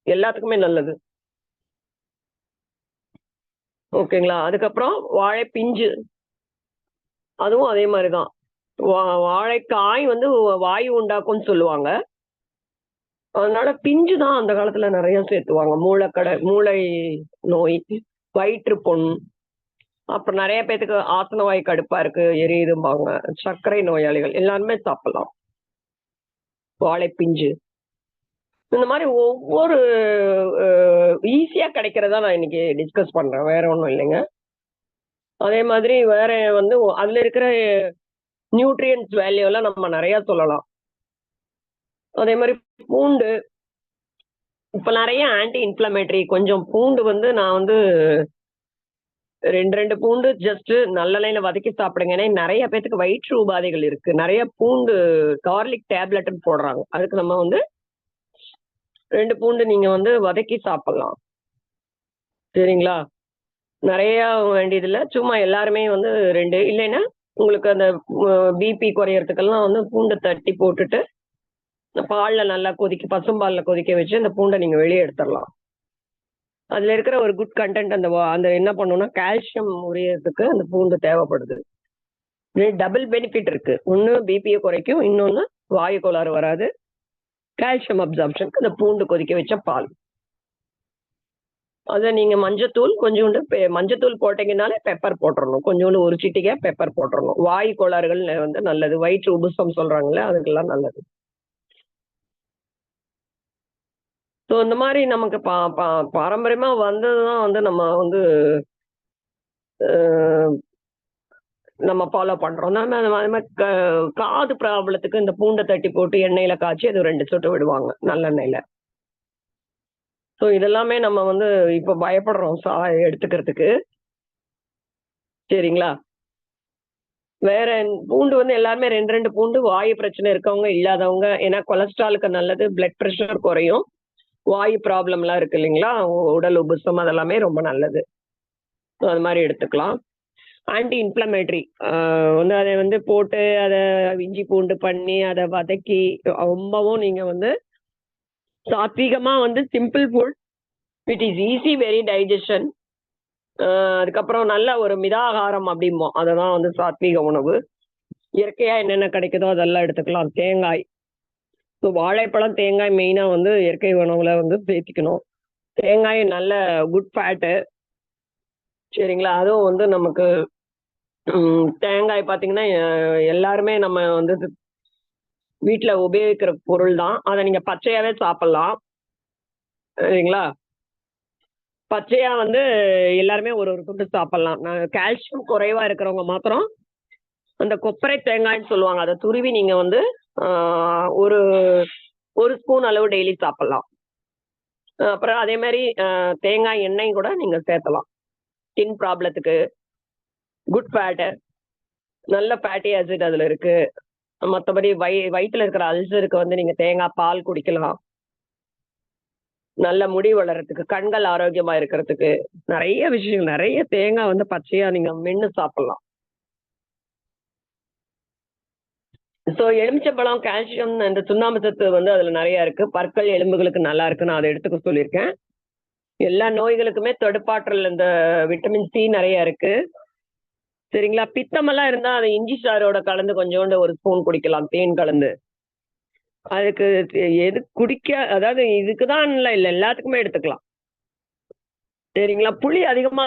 [SPEAKER 2] எல்லாத்துக்குமே நல்லது. ஓகேங்களா? அதுக்கப்புறம் வாழைப்பிஞ்சு, அதுவும் அதே மாதிரிதான். வாழைக்காய் வந்து வாயு உண்டாக்கும்னு சொல்லுவாங்க. அதனால பிஞ்சு தான் அந்த காலத்துல நிறைய சேர்த்துவாங்க. மூளை நோய், வயிற்று புண், அப்புறம் நிறைய பேத்துக்கு ஆசன வாய் கடுப்பா இருக்கு, எரியுதும்பாங்க. சர்க்கரை நோயாளிகள் எல்லாருமே சாப்பிடலாம் வாழைப்பிஞ்சு. இந்த மாதிரி ஒவ்வொரு ஈஸியா கிடைக்கிறதா நான் இன்னைக்கு டிஸ்கஸ் பண்றேன், வேற ஒண்ணும் இல்லைங்க. அதே மாதிரி வேற வந்து அதுல இருக்கிற நியூட்ரியன்ஸ் வேல்யூ எல்லாம் நம்ம நிறைய சொல்லலாம். அதே மாதிரி பூண்டு, இப்ப நிறைய ஆன்டி இன்ஃபிளமேட்டரி. கொஞ்சம் பூண்டு வந்து நான் வந்து ரெண்டு பூண்டு ஜஸ்ட் நல்லெண்ணெயில வதக்கி சாப்பிடுங்க. ஏன்னா நிறைய பேத்துக்கு வயிற்று உபாதைகள் இருக்கு. நிறைய பூண்டு கார்லிக் டேப்லெட்னு போடுறாங்க. அதுக்கு நம்ம வந்து 2 பூண்டு நீங்க வந்து வதக்கி சாப்பிடலாம். சரிங்களா? நிறைய வேண்டியதில்ல. சும்மா எல்லாருமே வந்து 2, இல்லைன்னா உங்களுக்கு அந்த பிபி குறையறதுக்கெல்லாம் வந்து பூண்டை தட்டி போட்டுட்டு பால்ல நல்லா பசும்பால்ல கொதிக்க வச்சு அந்த பூண்டை நீங்க வெளியே எடுத்துடலாம். அதுல இருக்கிற ஒரு குட் கண்டென்ட் அந்த என்ன பண்ணும்னா கால்சியம் உரியறதுக்கு அந்த பூண்டு தேவைப்படுது. டபுள் பெனிஃபிட் இருக்கு. ஒண்ணு பிபியை குறைக்கும், இன்னொன்னு வாயு கோளாறு வராது. கால்சியம் அப்சார்ப்ஷனுக்கு அந்த பூண்டு கொதிக்க வச்ச பால். அத நீங்க மஞ்சத்தூள் கொஞ்சோண்டு மஞ்சத்தூள் போட்டீங்கன்னாலே பெப்பர் போட்டுறணும். கொஞ்சோண்டு ஒரு சிட்டிகை பெப்பர் போட்டுறணும். வாயு கோளாறுகள் வந்து நல்லது. வயிற்று உபுசம் சொல்றாங்கல்ல, அதுக்கெல்லாம் நல்லது. ஸோ இந்த மாதிரி நமக்கு பாரம்பரியமா வந்ததுதான் வந்து நம்ம வந்து நம்ம ஃபாலோ பண்றோம். காது ப்ராப்ளத்துக்கு இந்த பூண்டை தட்டி போட்டு எண்ணெயில காய்ச்சி அது 2 சொட்டு விடுவாங்க நல்லெண்ணெயில. ஸோ இதெல்லாமே நம்ம வந்து இப்ப பயப்படுறோம் எடுத்துக்கிறதுக்கு. சரிங்களா? வேற பூண்டு வந்து எல்லாருமே 2 பூண்டு, வாயு பிரச்சனை இருக்கவங்க இல்லாதவங்க, ஏன்னா கொலஸ்ட்ராலுக்கு நல்லது, பிளட் ப்ரெஷர் குறையும், வாயு ப்ராப்ளம் எல்லாம் இருக்கு இல்லைங்களா, உடல் உபுசம், அதெல்லாமே ரொம்ப நல்லது. அது மாதிரி எடுத்துக்கலாம். ஆன்டி இன்ஃப்ளமேட்டரி வந்து அதை வந்து போட்டு அதை இஞ்சி பூண்டு பண்ணி அதை வதக்கி ரொம்பவும் நீங்க வந்து சாத்வீகமா வந்து simple food, it is easy, very digestion. அதுக்கப்புறம் நல்ல ஒரு மிதாகாரம் அப்படிம்போம், அதெல்லாம் வந்து சாத்வீக உணவு. இயற்கையா என்னென்ன கிடைக்குதோ அதெல்லாம் எடுத்துக்கலாம். தேங்காய், ஸோ வாழைப்பழம், தேங்காய் மெயினா வந்து இயற்கை உணவுல வந்து சேர்த்திக்கணும். தேங்காய் நல்ல குட் ஃபேட்டு. சரிங்களா? அதுவும் வந்து நமக்கு தேங்காய் பார்த்தீங்கன்னா எல்லாருமே நம்ம வந்து வீட்டுல உபயோகிக்கிற பொருள் தான். அதை நீங்க பச்சையாவே சாப்பிடலாம். சரிங்களா? பச்சையா வந்து எல்லாருமே ஒரு துண்டு சாப்பிடலாம். கால்சியம் குறைவா இருக்கிறவங்க மாத்திரம் அந்த கொப்பரை தேங்காய்ன்னு சொல்லுவாங்க, அதை துருவி நீங்க வந்து ஒரு ஒரு ஸ்பூன் அளவு டெய்லி சாப்பிடலாம். அப்புறம் அதே மாதிரி தேங்காய் எண்ணெய் கூட நீங்க சேர்த்தலாம். ஸ்கின் ப்ராப்ளத்துக்கு குட் ஃபேட்டு, நல்ல ஃபேட்டி ஆசிட் அதுல இருக்கு. மற்றபடி வயிற்றுல இருக்கிற அல்சருக்கு வந்து நீங்க தேங்காய் பால் குடிக்கலாம். நல்ல முடி வளர்றதுக்கு, கண்கள் ஆரோக்கியமா இருக்கிறதுக்கு, நிறைய விஷயம், நிறைய தேங்காய் வந்து பச்சையா நீங்க மென்னு சாப்பிடலாம். ஸோ எலுமிச்சம்பழம், கால்சியம், இந்த சுண்ணாம்பு சத்து வந்து அதுல நிறைய இருக்கு. பற்கள் எலும்புகளுக்கு நல்லா இருக்கு, நான் அதை எடுத்துக்க சொல்லியிருக்கேன். எல்லா நோய்களுக்குமே தடுப்பாற்றல் இந்த விட்டமின் சி நிறைய இருக்கு. சரிங்களா? பித்தமெல்லாம் இருந்தா அதை இஞ்சி சாரோட கலந்து கொஞ்சோண்டு ஒரு ஸ்பூன் குடிக்கலாம், தேன் கலந்து. அதுக்கு எது குடிக்க, அதாவது இதுக்குதான் இல்ல, எல்லாத்துக்குமே எடுத்துக்கலாம். சரிங்களா? புளி அதிகமா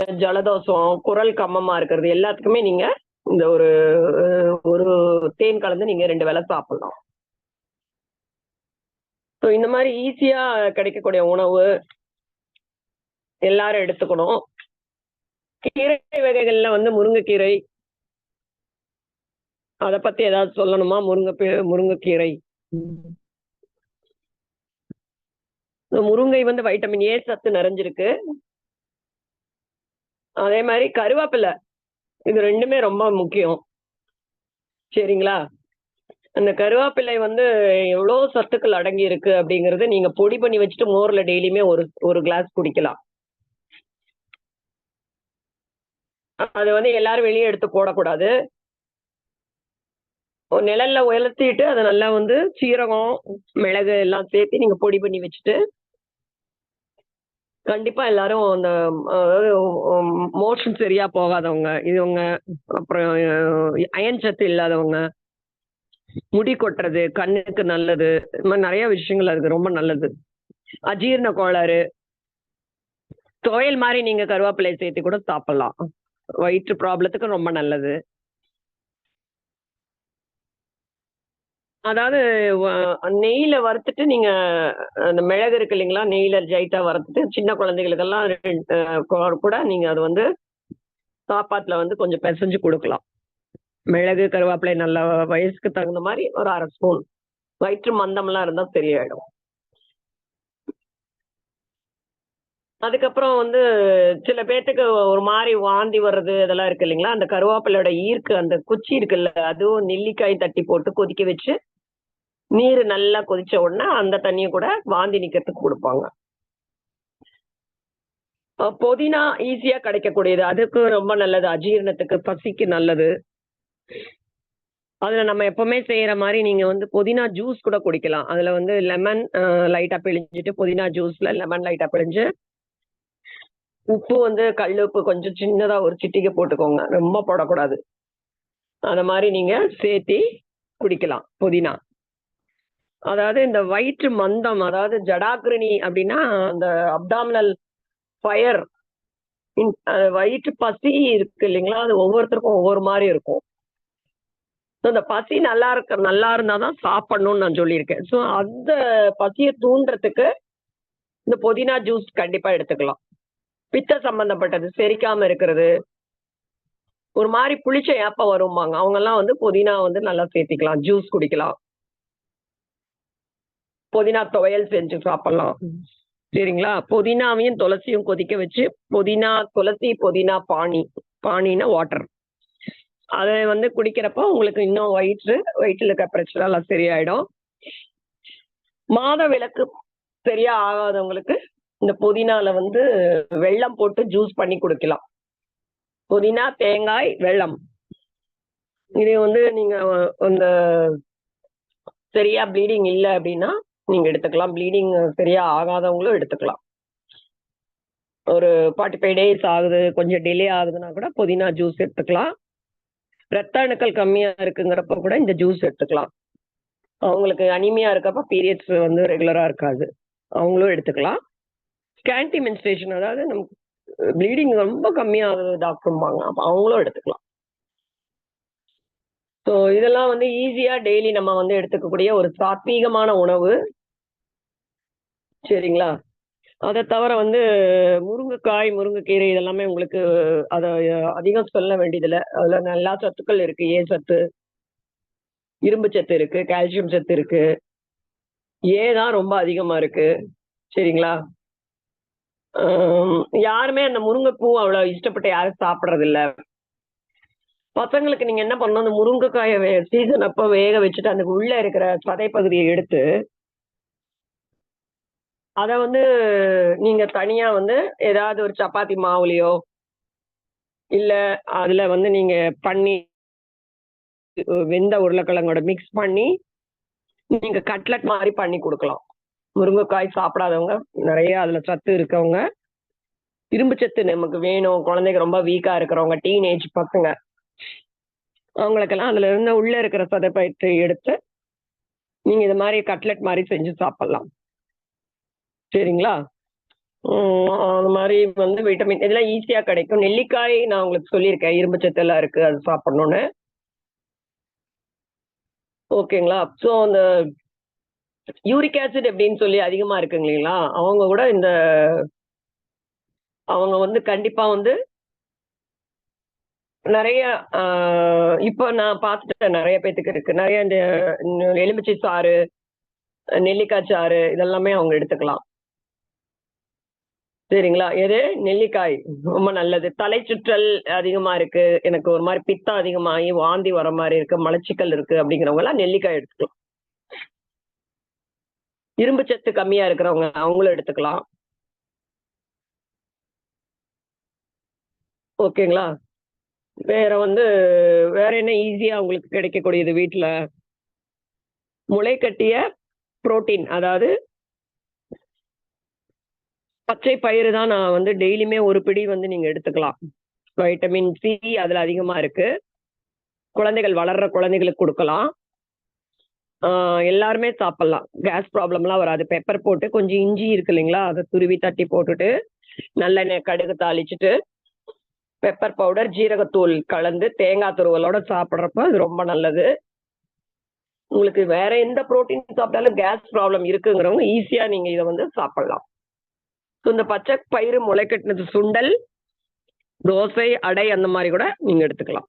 [SPEAKER 2] ஜலதோஷம், குரல் கம்மமா இருக்கிறது எல்லாத்துக்குமே நீங்க இந்த ஒரு ஒரு தேன் கலந்து நீங்க 2 வேளை சாப்பிடலாம். ஸோ இந்த மாதிரி ஈஸியா கிடைக்கக்கூடிய உணவு எல்லாரும் எடுத்துக்கணும். கீரை வகைகள்ல வந்து முருங்கைக்கீரை, அத பத்தி ஏதாவது சொல்லணுமா? முருங்கைக்கீரை. முருங்கை வந்து வைட்டமின் ஏ சத்து நிறைஞ்சிருக்கு. அதே மாதிரி கருவேப்பிலை, இது 2மே ரொம்ப முக்கியம். சரிங்களா? அந்த கருவேப்பிலை வந்து எவ்வளோ சத்துக்கள் அடங்கி இருக்கு அப்படிங்கறது நீங்க பொடி பண்ணி வச்சுட்டு மோர்ல டெய்லியுமே ஒரு கிளாஸ் குடிக்கலாம். அது வந்து எல்லாரும் வெளியே எடுத்து போடக்கூடாது. நிழல்ல உலர்த்திட்டு அதை நல்லா வந்து சீரகம், மிளகு எல்லாம் சேர்த்து நீங்க பொடி பண்ணி வச்சுட்டு கண்டிப்பா எல்லாரும் அந்த அதாவது மோஷன் சரியா போகாதவங்க, இதுவங்க, அப்புறம் அயன் சத்து இல்லாதவங்க, முடி கொட்டுறது, கண்ணுக்கு நல்லது, இந்த மாதிரி நிறைய விஷயங்கள் அதுக்கு ரொம்ப நல்லது. அஜீரண கோளாறு, துவையல் மாதிரி நீங்க கருவேப்பிலை சேர்த்து கூட சாப்பிடலாம். வயிற்று ப்ராப்ளத்துக்கு ரொம்ப நல்லது. அதாவது நெய்யில வறுத்துட்டு நீங்க அந்த மிளகு இருக்கு இல்லைங்களா, நெய்யில ஜைட்டா வறுத்துட்டு சின்ன குழந்தைகளுக்கெல்லாம் கூட நீங்க அது வந்து சாப்பாட்டுல வந்து கொஞ்சம் பிசைஞ்சு கொடுக்கலாம். மிளகு, கருவேப்பிலை நல்ல வயசுக்கு தகுந்த மாதிரி ஒரு 1/2 ஸ்பூன். வயிற்று மந்தம்லாம் இருந்தா சரியாயிடும். அதுக்கப்புறம் வந்து சில பேர்த்துக்கு ஒரு மாதிரி வாந்தி வர்றது இதெல்லாம் இருக்கு இல்லைங்களா, அந்த கருவேப்பிலையோட ஈர்க்கு அந்த குச்சி இருக்குல்ல, அதுவும் நெல்லிக்காய் தட்டி போட்டு கொதிக்க வச்சு நீர் நல்லா கொதிச்ச உடனே அந்த தண்ணியை கூட வாந்தி நிக்கிறதுக்கு கொடுப்பாங்க. புதினா ஈஸியா கிடைக்கக்கூடியது, அதுக்கு ரொம்ப நல்லது. அஜீரணத்துக்கு, பசிக்கு நல்லது. அதுல நம்ம எப்பவுமே செய்யற மாதிரி நீங்க வந்து புதினா ஜூஸ் கூட குடிக்கலாம். அதுல வந்து லெமன் லைட்டா பிழிஞ்சிட்டு, புதினா ஜூஸ்ல லெமன் லைட்டா பிழிஞ்சு, உப்பு வந்து கல் உப்பு கொஞ்சம் சின்னதா ஒரு சிட்டிகை போட்டுக்கோங்க, ரொம்ப போடக்கூடாது. அந்த மாதிரி நீங்க சேர்த்தி குடிக்கலாம் புதினா. அதாவது இந்த வயிற்று மந்தம், அதாவது ஜடாகிருனி அப்படின்னா அந்த அப்டாமினல் ஃபயர், வயிற்று பசி இருக்கு இல்லைங்களா, அது ஒவ்வொருத்தருக்கும் ஒவ்வொரு மாதிரி இருக்கும். அந்த பசி நல்லா இருந்தாதான் சாப்பிடணும்னு நான் சொல்லியிருக்கேன். ஸோ அந்த பசியை தூண்டுறதுக்கு இந்த புதினா ஜூஸ் கண்டிப்பா எடுத்துக்கலாம். பித்த சம்பந்தப்பட்டது, செரிக்காம இருக்கிறது, ஒரு மாதிரி புளிச்ச ஏப்பம் வருவாங்க, அவங்க எல்லாம் வந்து புதினா வந்து நல்லா சேர்த்திக்கலாம், ஜூஸ் குடிக்கலாம். புதினா துவையல் செஞ்சு சாப்பிடலாம். சரிங்களா? புதினாவையும் துளசியும் கொதிக்க வச்சு புதினா, துளசி, புதினா பானினா வாட்டர், அதை வந்து குடிக்கிறப்ப உங்களுக்கு இன்னும் வயிற்றுல இருக்க பிரச்சனை எல்லாம் சரியாயிடும். மாத விலக்கு சரியா ஆகாதவங்களுக்கு இந்த புதினால வந்து வெல்லம் போட்டு ஜூஸ் பண்ணி குடிக்கலாம். புதினா, தேங்காய், வெல்லம், இது வந்து நீங்க அந்த சரியா ப்ளீடிங் இல்லை அப்படின்னா நீங்க எடுத்துக்கலாம். ப்ளீடிங் சரியா ஆகாதவங்களும் எடுத்துக்கலாம். ஒரு 45 days ஆகுது, கொஞ்சம் டிலே ஆகுதுன்னா கூட புதினா ஜூஸ் எடுத்துக்கலாம். ரத்த அணுக்கள் கம்மியா இருக்குங்கிறப்ப கூட இந்த ஜூஸ் எடுத்துக்கலாம். அவங்களுக்கு அனிமியா இருக்கப்ப பீரியட்ஸ் வந்து ரெகுலரா இருக்காது, அவங்களும் எடுத்துக்கலாம். ஸ்கேன்டி மென்ஸ்ட்ரேஷன், அதாவது நமக்கு ப்ளீடிங் ரொம்ப கம்மியாகுது டாக்டர்ம்பாங்க, அப்ப அவங்களும் எடுத்துக்கலாம். ஸோ இதெல்லாம் வந்து ஈஸியா டெய்லி நம்ம வந்து எடுத்துக்கக்கூடிய ஒரு சாத்வீகமான உணவு. சரிங்களா? அதை தவிர வந்து முருங்கைக்காய், முருங்கைக்கீரை இதெல்லாமே உங்களுக்கு அதை அதிகம் சொல்ல வேண்டியதில்லை. அதுல எல்லா சத்துக்கள் இருக்கு. ஏ சத்து, இரும்பு சத்து இருக்கு, கால்சியம் சத்து இருக்கு. தான் ரொம்ப அதிகமா இருக்கு. சரிங்களா? யாருமே அந்த முருங்கைப்பூ அவ்வளவு இஷ்டப்பட்டு யாரும் சாப்பிடறது இல்ல. பசங்களுக்கு நீங்க என்ன பண்ணணும், அந்த முருங்கைக்காயை சீசன் அப்ப வேக வச்சுட்டு அந்த உள்ள இருக்கிற சதை பகுதியை எடுத்து அத வந்து நீங்க தனியா வந்து ஏதாவது ஒரு சப்பாத்தி மாவுலயோ இல்ல அதுல வந்து நீங்க பண்ணி வெந்த உருளைக்கிழங்கோட மிக்ஸ் பண்ணி நீங்க கட்லட் மாதிரி பண்ணி கொடுக்கலாம். முருங்கைக்காய் சாப்பிடாதவங்க, நிறைய அதுல சத்து இருக்கவங்க, இரும்பு சத்து நமக்கு வேணும், குழந்தைங்க ரொம்ப வீக்கா இருக்கிறவங்க, டீனேஜ் பசங்க, அவங்களுக்கெல்லாம் அதுல இருந்து உள்ள இருக்கிற சதைப்பயிற்றை எடுத்து நீங்க இது மாதிரி கட்லெட் மாதிரி செஞ்சு சாப்பிடலாம். சரிங்களா? அந்த மாதிரி வந்து விட்டமின் இதெல்லாம் ஈஸியா கிடைக்கும். நெல்லிக்காய் நான் உங்களுக்கு சொல்லியிருக்கேன். இரும்பு சத்து எல்லாம் இருக்கு. அது சாப்பிடணும்னு. ஓகேங்களா? ஸோ அந்த யூரிக் ஆசிட் அப்படின்னு சொல்லி அதிகமா இருக்குங்க இல்லைங்களா? அவங்க கூட அவங்க வந்து கண்டிப்பா வந்து நெறைய அ இப்ப நான் பார்த்துட்டேன் நெறைய பேத்துக்கு இருக்கு. நெறைய இந்த எலுமிச்சை சாறு, நெல்லிக்காய் சாறு இதெல்லாமே அவங்க எடுத்துக்கலாம். சரிங்களா? எது? நெல்லிக்காய் ரொம்ப நல்லது. தலை சுற்றல் அதிகமா இருக்கு. எனக்கு ஒரு மாரி பித்தம் அதிகமாகி வாந்தி வர மாரி இருக்கு. மலச்சிக்கல் இருக்கு அப்படிங்கிறவங்கலாம் நெல்லிக்காய் எடுத்துக்கலாம். இரும்பு சத்து கம்மியா இருக்கிறவங்க அவங்களும் எடுத்துக்கலாம். ஓகேங்களா? வேற வந்து வேற என்ன ஈஸியா உங்களுக்கு கிடைக்கக்கூடியது வீட்ல? முளைக்கட்டிய புரோட்டீன். அதாவது பச்சை பயிறு தான் நான் வந்து டெய்லியுமே ஒரு பிடி வந்து நீங்க எடுத்துக்கலாம். வைட்டமின் சி அதுல அதிகமா இருக்கு. குழந்தைகள் வளர்ற குழந்தைகளுக்கு குடுக்கலாம். ஆ எல்லாருமே சாப்பிடலாம். கேஸ் ப்ராப்ளம்லாம் வராது. பெப்பர் போட்டு கொஞ்சம் இஞ்சி இருக்கு இல்லைங்களா? அத துருவி தட்டி போட்டுட்டு, நல்லெண்ணெய், கடுகு தாளிச்சுட்டு, பெப்பர் பவுடர், ஜீரகத்தூள் கலந்து தேங்காய் துருவலோட சாப்பிடுறப்ப அது ரொம்ப நல்லது. உங்களுக்கு வேற எந்த புரோட்டீன் சாப்பிட்டாலும் கேஸ் ப்ராப்ளம் இருக்குங்கிறவங்க ஈஸியா நீங்க இத வந்து சாப்பிடலாம். ஸோ இந்த பச்சை பயிறு முளைக்கட்டினது சுண்டல், தோசை, அடை அந்த மாரி கூட நீங்க எடுத்துக்கலாம்.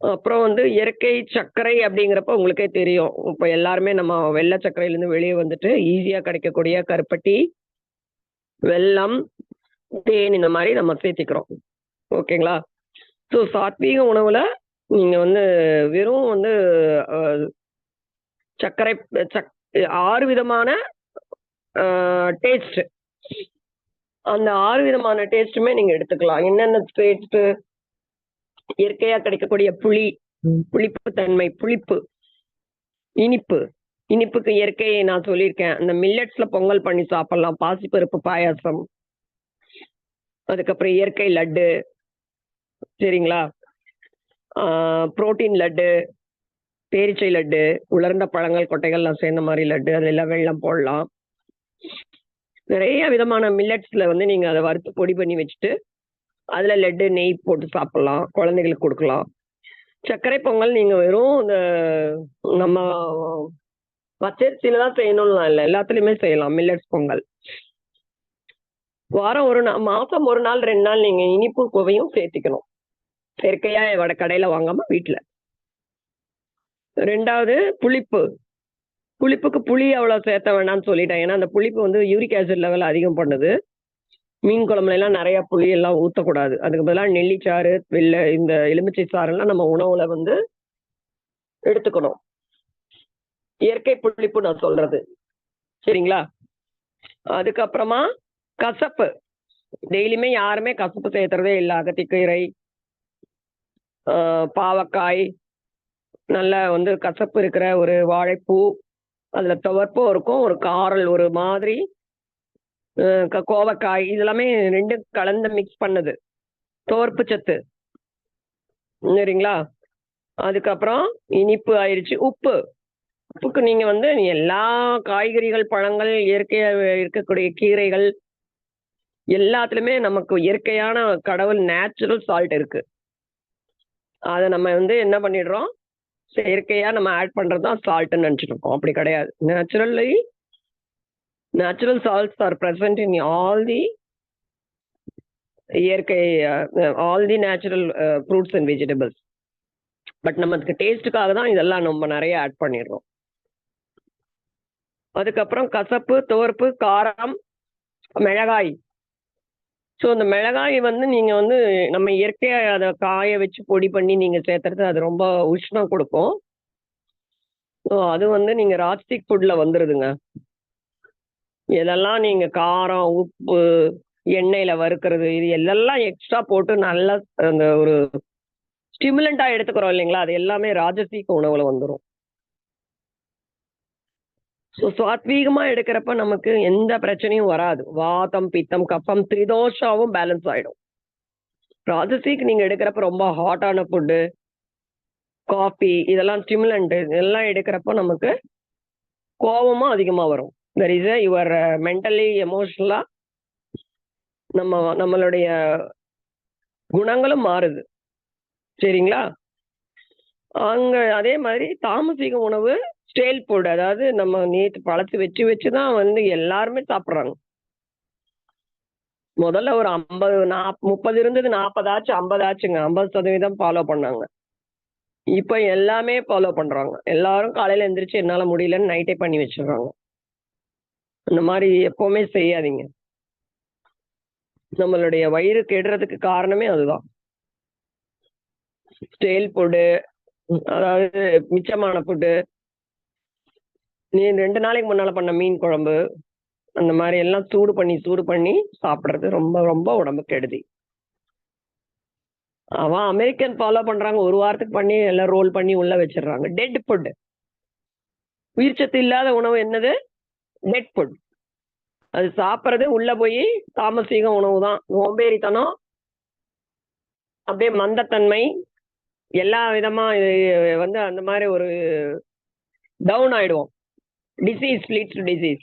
[SPEAKER 2] அப்புறம் வந்து இயற்கை சர்க்கரை அப்படிங்கிறப்ப உங்களுக்கே தெரியும். இப்ப எல்லாருமே நம்ம வெள்ள சர்க்கரையிலேருந்து வெளிய வந்துட்டு ஈஸியா கிடைக்கக்கூடிய கருப்பட்டி, வெல்லம், தேன் இந்த மாரி நம்ம சேர்த்திக்கிறோம். ஓகேங்களா? ஸோ சாத்வீக உணவுல நீங்க வந்து வெறும் வந்து அ சர்க்கரை சக் 6 விதமான அ டேஸ்ட். அந்த 6 விதமான டேஸ்ட்டுமே நீங்க எடுத்துக்கலாம். என்னென்ன டேஸ்ட்டு? இயற்கையா கிடைக்கக்கூடிய புளி, புளிப்பு தன்மை, புளிப்பு, இனிப்பு. இனிப்புக்கு இயற்கை நான் சொல்லியிருக்கேன். அந்த மில்லட்ஸ்ல பொங்கல் பண்ணி சாப்பிடலாம். பாசிப்பருப்பு பாயாசம். அதுக்கப்புறம் இயற்கை லட்டு. சரிங்களா? ஆ புரோட்டீன் லட்டு, பேரிச்சை லட்டு, உலர்ந்த பழங்கள், கொட்டைகள்லாம் சேர்ந்த மாரி லட்டு. அதுல எல்லாம் வெல்லம் போடலாம். நெறைய விதமான மில்லட்ஸ்ல வந்து நீங்க அத வறுத்து பொடி பண்ணி வச்சுட்டு, அதுல லட்டு, நெய் போட்டு சாப்பிடலாம். குழந்தைகளுக்கு குடுக்கலாம். சர்க்கரை பொங்கல் நீங்க வெறும் இந்த நம்ம பச்சரிசியில தான் செய்யணும்லாம் இல்ல. எல்லாத்துலயுமே செய்யலாம் மில்லட்ஸ் பொங்கல். வாரம் 1 மாசம் 1 நாள், 2 நாள் நீங்க இனிப்பு சுவையும் சேர்த்துக்கணும். செயற்கையா கடையில வாங்காம வீட்ல. 2வது புளிப்பு. புளிப்புக்கு புளி அவ்வளோ சேர்த்த வேண்டாம்னு சொல்லிட்டேன். ஏன்னா, அந்த புளிப்பு வந்து யூரிக் ஆசிட் லெவல் அதிகம் பண்ணுது. மீன் குழம்புலலாம் நெறைய புளி எல்லாம் ஊத்தக்கூடாது. அதுக்கு பதிலா நெல்லிச்சாறு, இந்த எலுமிச்சை சாறெல்லாம் நம்ம உணவுல வந்து எடுத்துக்கணும். இயற்கை புளிப்பு நான் சொல்றது. சரிங்களா? அதுக்கப்புறமா கசப்பு. டெய்லியுமே யாருமே கசப்பு சேர்த்துறதே இல்ல. அகத்திக்கீரை, அ பாவக்காய், நல்ல வந்து கசப்பு இருக்கிற ஒரு வாழைப்பூ, அதுல துவர்ப்பும் இருக்கும். ஒரு காரல் ஒரு மாதிரி கோவக்காய் இதெல்லாமே 2ம் கலந்து மிக்ஸ் பண்ணது. துவர்ப்பு சத்து. சரிங்களா? அதுக்கப்புறம் இனிப்பு ஆயிருச்சு. உப்பு. உப்புக்கு நீங்க வந்து எல்லா காய்கறிகள், பழங்கள், இயற்கையா இருக்கக்கூடிய கீரைகள் எல்லாத்துலயுமே நமக்கு இயற்கையான கடவுள் நேச்சுரல் சால்ட் இருக்கு. அத நம்ம வந்து என்ன பண்ணிடுறோம், செயற்கையா நம்ம ஆட் பண்றது தான் சால்ட்ன்னு நெனச்சுட்டு இருக்கோம். அப்படி கிடையாது. Natural salts are present in all the இயற்கை all the natural fruits and vegetables. But நமக்கு டேஸ்ட்டுக்காக தான் இதெல்லாம் நம்ம நெறைய ஆட் பண்ணிடுறோம். அதுக்கப்புறம் கசப்பு, துவர்ப்பு, காரம், மிளகாய். ஸோ அந்த மிளகாய் வந்து நீங்க வந்து நம்ம இயற்கையா அத காய வச்சு பொடி பண்ணி நீங்க சேர்த்துறது அது ரொம்ப உஷ்ணம் குடுக்கும். ஸோ அது வந்து நீங்க ராட்ஸ்டிக் ஃபுட்ல வந்துருதுங்க. எதெல்லாம் நீங்க காரம், உப்பு, எண்ணெயில வறுக்கிறது இது எல்லாம் எக்ஸ்ட்ரா போட்டு நல்லா அந்த ஒரு ஸ்டிமுலன்ட்டா எடுத்துக்கிறோம் இல்லைங்களா? அது எல்லாமே ராஜசீக உணவுல வந்துரும். ஸோ சாத்வீகமா எடுக்கிறப்ப நமக்கு எந்த பிரச்சனையும் வராது. வாதம், பித்தம், கஃபம், திரிதோஷாவும் பேலன்ஸ் ஆயிடும். ராஜசீக் நீங்க எடுக்கிறப்ப ரொம்ப ஹாட்டான ஃபுட்டு, காஃபி இதெல்லாம் ஸ்டிமுலன்ட் இதெல்லாம் எடுக்கிறப்போ நமக்கு கோவமும் அதிகமா வரும். தெர் இஸ் யுவர் மென்டலி, எமோஷனலா நம்மளுடைய குணங்களும் மாறுது. சரிங்களா? அங்க அதே மாதிரி தாமசிக உணவு ஸ்டேல் ஃபுட், அதாவது நம்ம நேத்து பழசு வச்சு வச்சு தான் வந்து எல்லாருமே சாப்பிடுறாங்க. முதல்ல ஒரு 50 30 இருந்தது, 40 ஆச்சு, 50 ஆச்சுங்க. 50% ஃபாலோ பண்ணாங்க. இப்ப எல்லாமே ஃபாலோ பண்றாங்க. எல்லாரும் காலையில எந்திரிச்சு என்னால முடியலன்னு நைட்டே பண்ணி வச்சுடுறாங்க. அந்த மாரி எப்பவுமே செய்யாதீங்க. நம்மளுடைய வயிறு கெடுறதுக்கு காரணமே அதுதான். ஸ்டேல் ஃபுட்டு, அதாவது மிச்சமான ஃபுட்டு. நீ 2 நாளைக்கு முன்னால பண்ண மீன் குழம்பு, அந்த மாரி எல்லாம் சூடு பண்ணி சாப்பிடுறது ரொம்ப ரொம்ப உடம்புக்கு கெடுதி. அவன் அமெரிக்கன் ஃபாலோ பண்றாங்க. 1 வாரத்துக்கு பண்ணி எல்லாம் ரோல் பண்ணி உள்ள வச்சுடுறாங்க. Dead food. உயிர்ச்சத்து இல்லாத உணவு என்னது? Dead food. அது சாப்பிடுறது உள்ள போய் தாமசீக உணவு தான். சோம்பேறித்தனம், அப்படியே மந்தத்தன்மை, எல்லா விதமா வந்து அந்த மாரி ஒரு டவுன் ஆயிடுவோம். Disease leads to disease.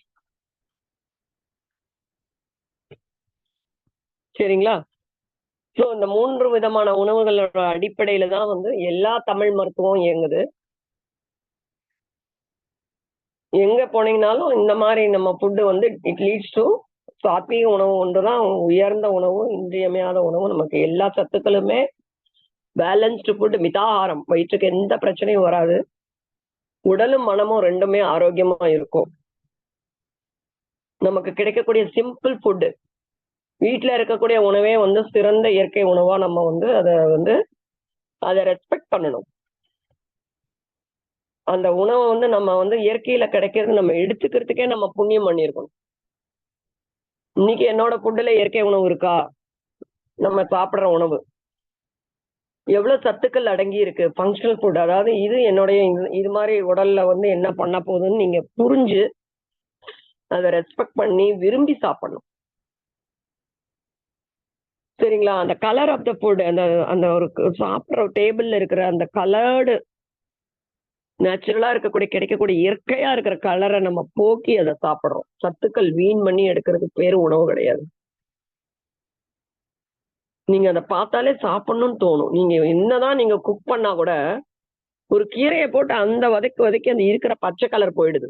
[SPEAKER 2] சரிங்களா? ஸோ இந்த 3 விதமான உணவுகளோட அடிப்படையில தான் வந்து எல்லா தமிழ் மருத்துவம் இயங்குது. எங்க போனீங்கனாலும் இந்த மாரி நம்ம ஃபுட் வந்து இட் லீட்ஸ் டு சாத்வீக உணவு ஒன்று தான் உயர்ந்த உணவு, இன்றியமையாத உணவு. நமக்கு எல்லா சத்துக்களுமே பேலன்ஸ்டு ஃபுட், மிதாகாரம். வயிற்றுக்கு எந்த பிரச்சனையும் வராது. உடலும் மனமும் 2மே ஆரோக்கியமா இருக்கும். நமக்கு கிடைக்கக்கூடிய சிம்பிள் ஃபுட், வீட்ல இருக்கக்கூடிய உணவே வந்து சிறந்த இயற்கை உணவா நம்ம வந்து அத ரெஸ்பெக்ட் பண்ணணும். அந்த உணவ வந்து நம்ம வந்து இயற்கையில கிடைக்கிறது நம்ம எடுத்துக்கிறதுக்கே நம்ம புண்ணியம் பண்ணியிருக்கணும். இன்னைக்கு என்னோட ஃபுட்ல இயற்கை உணவு இருக்கா? நம்ம சாப்பிடுற உணவு எவ்வளவு சத்துக்கள் அடங்கி இருக்கு? ஃபங்ஷனல் ஃபுட், அதாவது இது என்னுடைய இது மாரி உடல்ல வந்து என்ன பண்ண போகுதுன்னு நீங்க புரிஞ்சு, அத ரெஸ்பெக்ட் பண்ணி விரும்பி சாப்பிடணும். சரிங்களா? அந்த கலர் ஆஃப் த ஃபுட், அந்த அந்த ஒரு சாப்பிடுற டேபிள்ல இருக்கிற அந்த கலர்டு நேச்சுரலா கிடைக்கக்கூடிய இயற்கையா இருக்கிற கலரை நம்ம போக்கி அதை சாப்பிடுறோம். சத்துக்கள் வீண் பண்ணி எடுக்கிறதுக்கு பேரு உணவு கிடையாது. நீங்க அதை பார்த்தாலே சாப்பிடணும்னு தோணும். நீங்க என்னதான் நீங்க குக் பண்ணா கூட ஒரு கீரையை போட்டு அந்த வதக்கி அந்த இருக்கிற பச்சை கலர் போயிடுது.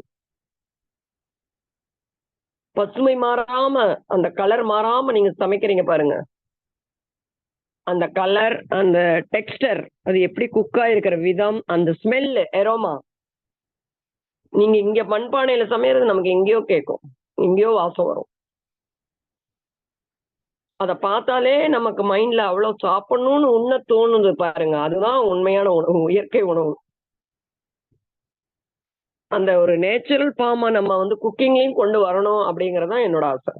[SPEAKER 2] பசுமை மாறாம, அந்த கலர் மாறாம நீங்க சமைக்கிறீங்க பாருங்க. அந்த கலர், அந்த டெக்ஸ்டர், அது எப்படி குக் ஆயிருக்கிற விதம், அந்த ஸ்மெல், எரோமா, நீங்க இங்க மண்பானையில சமைக்கிறது நமக்கு எங்கேயோ கேட்கும், எங்கேயோ வாசம் வரும். அத பார்த்தாலே நமக்கு மைண்ட்ல அவ்வளவு சாப்பிடணும்னு உண்ண தோணுது பாருங்க. அதுதான் உண்மையான உணவு, இயற்கை உணவு. அந்த ஒரு நேச்சுரல் ஃபார்மா நம்ம வந்து குக்கிங்லயும் கொண்டு வரணும் அப்படிங்கறதுதான் என்னோட ஆசை.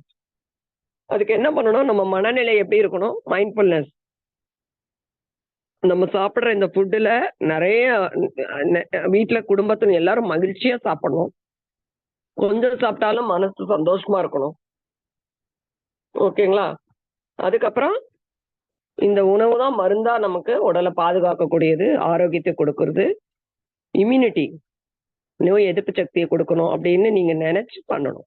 [SPEAKER 2] அதுக்கு என்ன பண்ணணும்? நம்ம மனநிலை எப்படி இருக்கணும்? மைண்ட்ஃபுல்னஸ். நம்ம சாப்பிடுற இந்த ஃபுட்டுல நிறைய வீட்டுல குடும்பத்துல எல்லாரும் மகிழ்ச்சியா சாப்பிடணும். கொஞ்சம் சாப்பிட்டாலும் மனசு சந்தோஷமா இருக்கணும். ஓகேங்களா? அதுக்கப்புறம் இந்த உணவு தான் மருந்தா நமக்கு உடலை பாதுகாக்கக்கூடியது, ஆரோக்கியத்தை கொடுக்கறது, இம்யூனிட்டி, நோய் எதிர்ப்பு சக்தியை கொடுக்கணும் அப்படின்னு நீங்க நினைச்சு பண்ணணும்.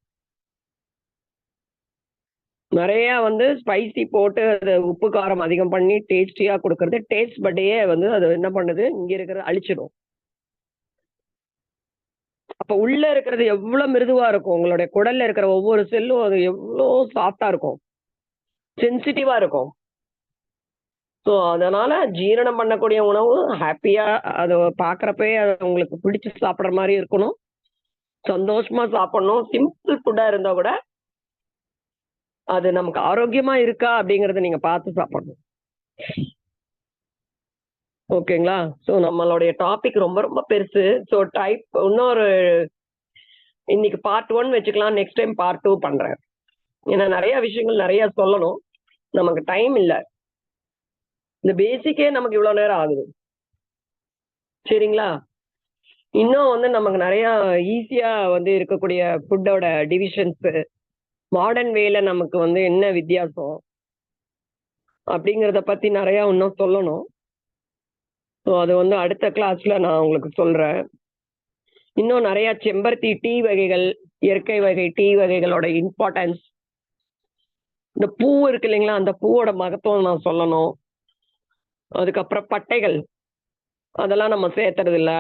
[SPEAKER 2] நிறைய வந்து ஸ்பைசி போட்டு அது உப்பு காரம் அதிகம் பண்ணி டேஸ்டியா கொடுக்கறது, டேஸ்ட் பட்டையே வந்து அது என்ன பண்ணுது, இங்க இருக்கிறத அழிச்சிடும். அப்ப உள்ள இருக்கிறது எவ்வளவு மிருதுவா இருக்கும், உங்களுடைய குடல்ல இருக்கிற ஒவ்வொரு செல்லும் அது எவ்வளவு சாஃப்டா இருக்கும், சென்சிட்டிவா இருக்கும். ஸோ அதனால ஜீரணம் பண்ணக்கூடிய உணவு ஹாப்பியா, அதை பார்க்குறப்பயே அது உங்களுக்கு பிடிச்சு சாப்பிட்ற மாதிரி இருக்கணும். சந்தோஷமா சாப்பிடணும். சிம்பிள் ஃபுட்டா இருந்தா கூட அது நமக்கு ஆரோக்கியமா இருக்கா அப்படிங்கறத நீங்க பார்த்து சாப்பிடணும். ஓகேங்களா? ஸோ நம்மளுடைய டாபிக் ரொம்ப ரொம்ப பெருசு. ஸோ இன்னொரு இன்னைக்கு பார்ட் 1 வச்சுக்கலாம், நெக்ஸ்ட் டைம் பார்ட் 2 பண்றேன். ஏன்னா நிறைய விஷயங்கள் நிறைய சொல்லணும், நமக்கு டைம் இல்லை. இந்த பேசிக்கே நமக்கு இவ்வளவு நேரம் ஆகுது. சரிங்களா? இன்னும் வந்து நமக்கு நிறைய ஈஸியா வந்து இருக்கக்கூடிய ஃபுட்டோட டிவிஷன்ஸ், மாடர்ன் வேல நமக்கு வந்து என்ன வித்தியாசம் அப்படிங்கறத பத்தி நிறைய இன்னும் சொல்லணும். ஸோ அது வந்து அடுத்த கிளாஸ்ல நான் உங்களுக்கு சொல்றேன். இன்னும் நிறைய செம்பருத்தி டீ வகைகள், இயற்கை வகை டீ வகைகளோட இம்பார்ட்டன்ஸ், இந்த பூ இருக்கு இல்லைங்களா, அந்த பூவோட மகத்துவம் நான் சொல்லணும். அதுக்கப்புறம் பட்டைகள் அதெல்லாம் நம்ம சேர்த்துறது இல்ல.